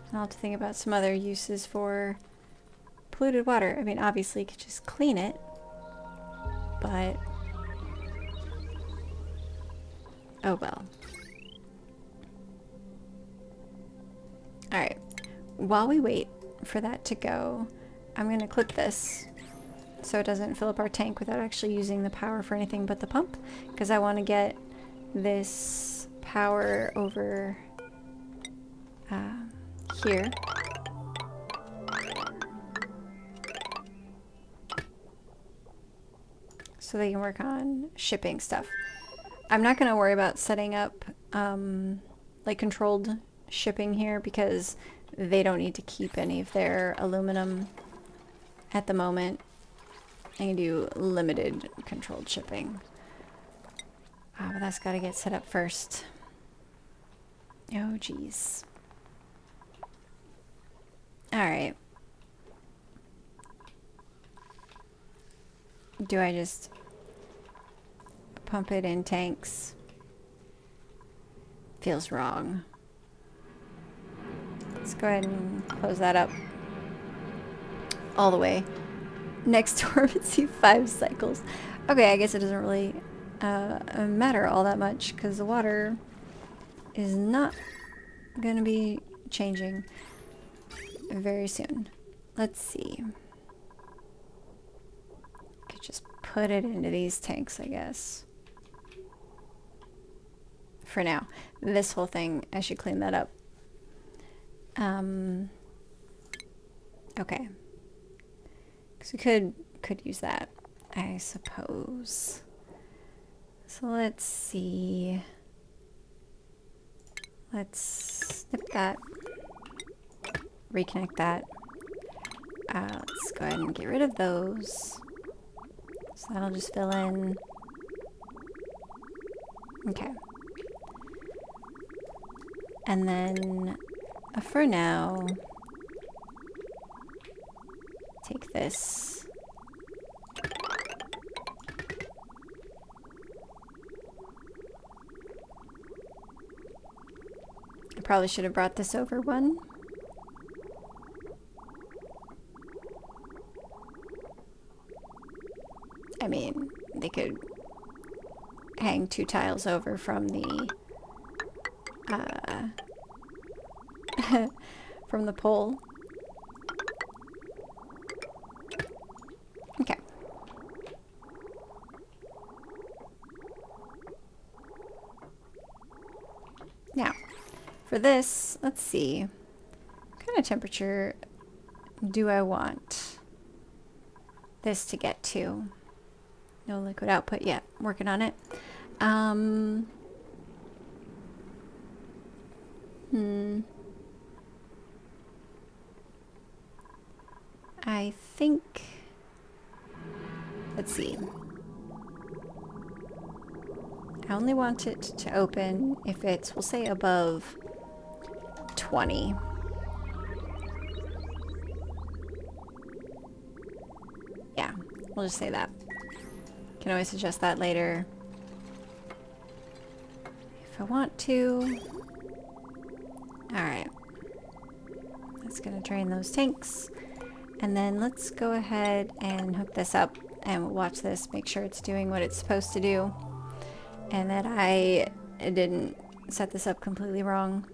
And I'll have to think about some other uses for polluted water. I mean, obviously you could just clean it, but Oh well. Alright. While we wait for that to go, I'm going to clip this so it doesn't fill up our tank without actually using the power for anything but the pump, because I want to get this power over here. So they can work on shipping stuff. I'm not going to worry about setting up like controlled shipping here because they don't need to keep any of their aluminum at the moment. I can do limited controlled shipping. But that's got to get set up first. Oh, geez. Alright. Do I just pump it in tanks? Feels wrong. Let's go ahead and close that up all the way next to orbit, see 5 cycles. Okay, I guess it doesn't really matter all that much because the water is not going to be changing very soon. Let's see. Could just put it into these tanks, I guess. For now. This whole thing, I should clean that up. Okay. Because we could use that, I suppose. So let's see. Let's snip that. Reconnect that. Let's go ahead and get rid of those. So that'll just fill in. Okay. And then for now, take this. I probably should have brought this over one. I mean, they could hang 2 tiles over from the from the pole. Okay. Now, for this, let's see. What kind of temperature do I want this to get to? No liquid output yet. Working on it. I think, let's see. I only want it to open if it's, we'll say, above 20. Yeah, we'll just say that. Can always adjust that later if I want to. Alright. That's gonna drain those tanks. And then let's go ahead and hook this up and we'll watch this, make sure it's doing what it's supposed to do. And that I didn't set this up completely wrong.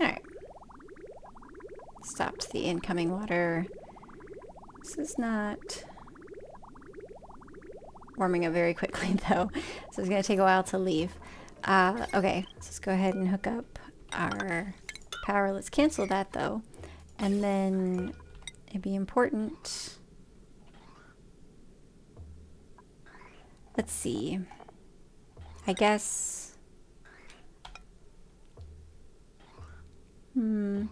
Alright. Stopped the incoming water. This is not warming up very quickly though, so it's going to take a while to leave. Okay, let's go ahead and hook up our power. Let's cancel that though, and then it'd be important. Let's see. I guess. I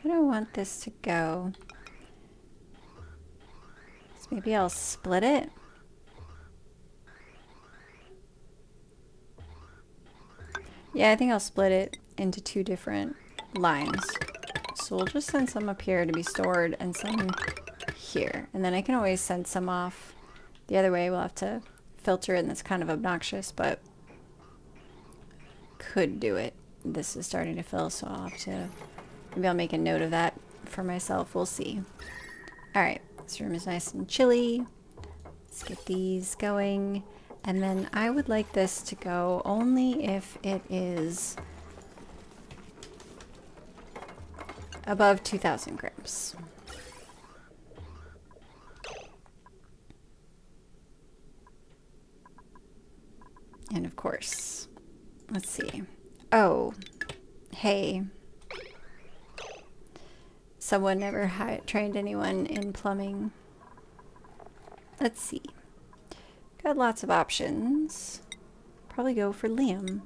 don't want this to go. So maybe I'll split it. Yeah, I think I'll split it into 2 different lines. So we'll just send some up here to be stored and some here. And then I can always send some off the other way. We'll have to filter it, and that's kind of obnoxious, but could do it. This is starting to fill, so I'll have to, maybe I'll make a note of that for myself. We'll see. Alright, this room is nice and chilly. Let's get these going. And then I would like this to go only if it is above 2,000 grams. And of course, let's see. Oh, hey. Someone never trained anyone in plumbing. Let's see. Got lots of options. Probably go for Liam.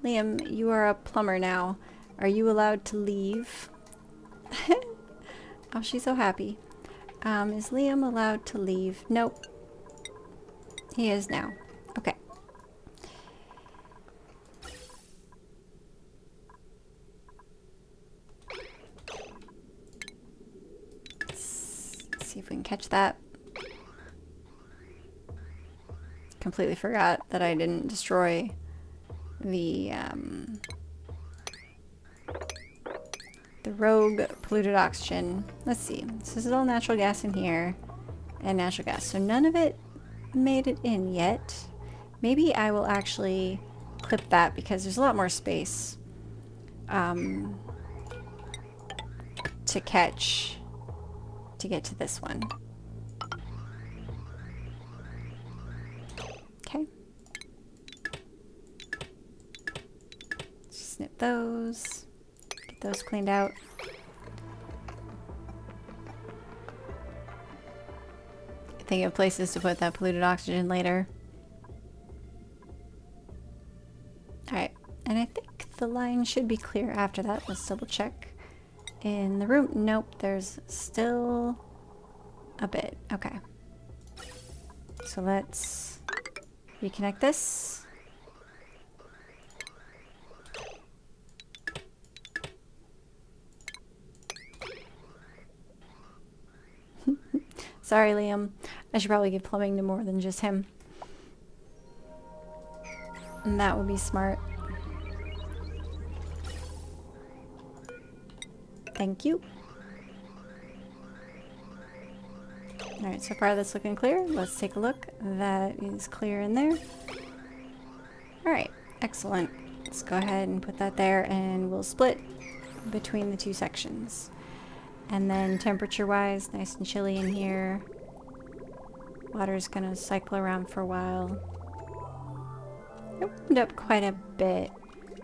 Liam, you are a plumber now. Are you allowed to leave? Oh, she's so happy. Is Liam allowed to leave? Nope. He is now. Okay. Let's see if we can catch that. Completely forgot that I didn't destroy the rogue polluted oxygen. Let's see. So this is all natural gas in here and natural gas. So none of it made it in yet. Maybe I will actually clip that because there's a lot more space to catch to get to this one. Okay. Snip those. Get those cleaned out. Think of places to put that polluted oxygen later. Alright, and I think the line should be clear after that. Let's double check. In the room, nope, there's still a bit. Okay. So let's reconnect this. Sorry, Liam. I should probably give plumbing to more than just him. And that would be smart. Thank you. Alright, so far that's looking clear. Let's take a look. That is clear in there. Alright, excellent. Let's go ahead and put that there, and we'll split between the two sections. And then temperature-wise, nice and chilly in here. Water's gonna cycle around for a while. Opened up quite a bit.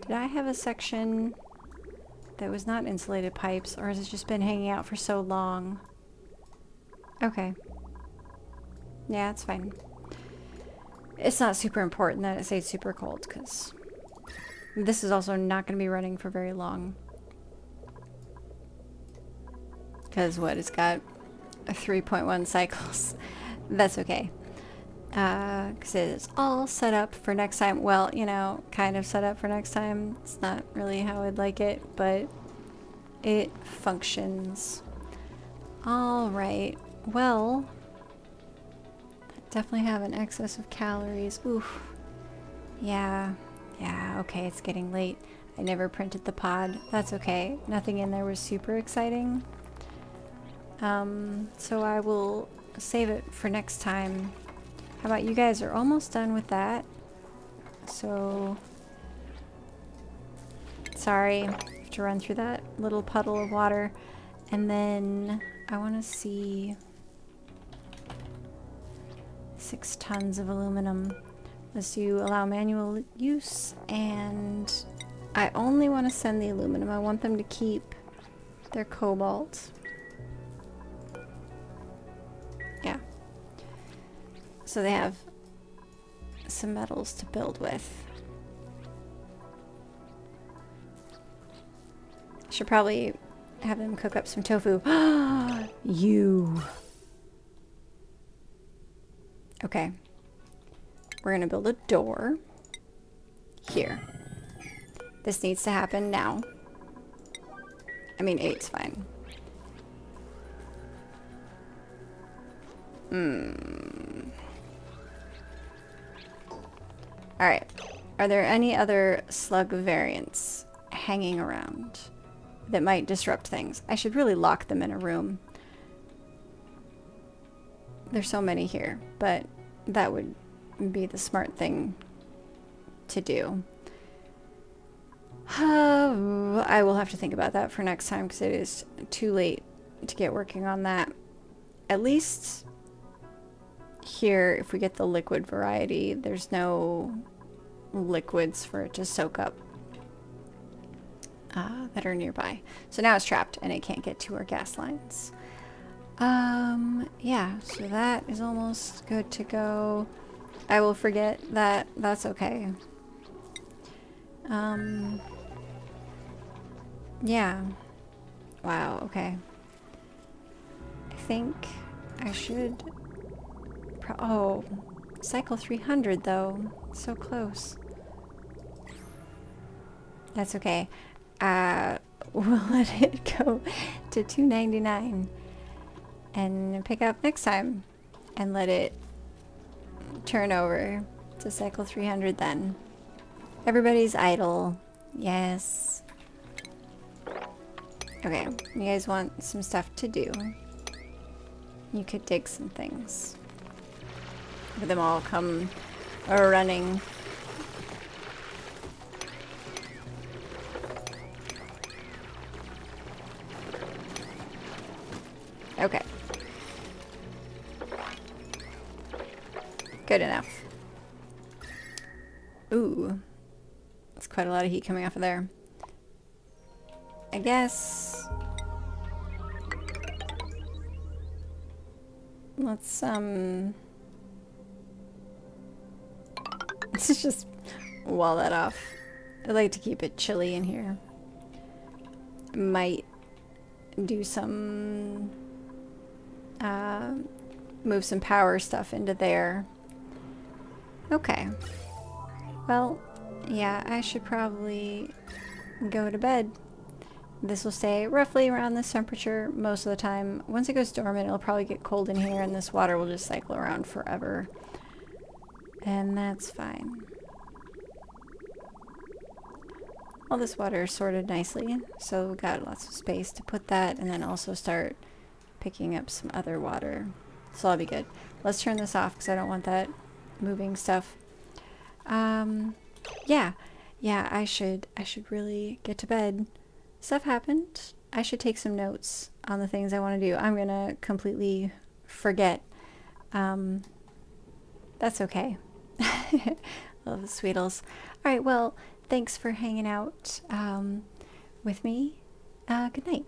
Did I have a section that was not insulated pipes, or has it just been hanging out for so long? Okay. Yeah, it's fine. It's not super important that it stays super cold, because this is also not going to be running for very long. Because what, it's got a 3.1 cycles. That's okay. Because it is all set up for next time. Well, you know, kind of set up for next time. It's not really how I'd like it, but it functions. Alright, well, I definitely have an excess of calories. Oof. Yeah, okay, it's getting late. I never printed the pod. That's okay. Nothing in there was super exciting. So I will save it for next time. How about you guys are almost done with that? So, sorry, I have to run through that little puddle of water. And then I want to see 6 tons of aluminum. Let's do allow manual use, and I only want to send the aluminum. I want them to keep their cobalt. Yeah. So they have some metals to build with. Should probably have them cook up some tofu. You. Okay. We're gonna build a door here. This needs to happen now. I mean, 8's fine. Alright. Are there any other slug variants hanging around that might disrupt things? I should really lock them in a room. There's so many here, but that would be the smart thing to do. I will have to think about that for next time because it is too late to get working on that. At least here, if we get the liquid variety, there's no liquids for it to soak up that are nearby. So now it's trapped and it can't get to our gas lines. Yeah, so that is almost good to go. I will forget that. That's okay. Yeah. Wow, okay. I think I should... oh, cycle 300 though. So close. That's okay. We'll let it go to 299 and pick up next time and let it turn over to cycle 300 then. Everybody's idle. Yes. Okay, you guys want some stuff to do. You could dig some things. Look at them all come running. Okay. Good enough. Ooh. That's quite a lot of heat coming off of there. I guess... let's, let's just wall that off. I like to keep it chilly in here. Might do some... move some power stuff into there. Okay. Well, yeah, I should probably go to bed. This will stay roughly around this temperature most of the time. Once it goes dormant, it'll probably get cold in here and this water will just cycle around forever. And that's fine. All this water is sorted nicely, so we've got lots of space to put that and then also start picking up some other water. So I'll be good. Let's turn this off because I don't want that moving stuff. Yeah, I should really get to bed. Stuff happened. I should take some notes on the things I want to do. I'm gonna completely forget. That's okay. Love the Sweetles. Alright, well, thanks for hanging out with me. Good night.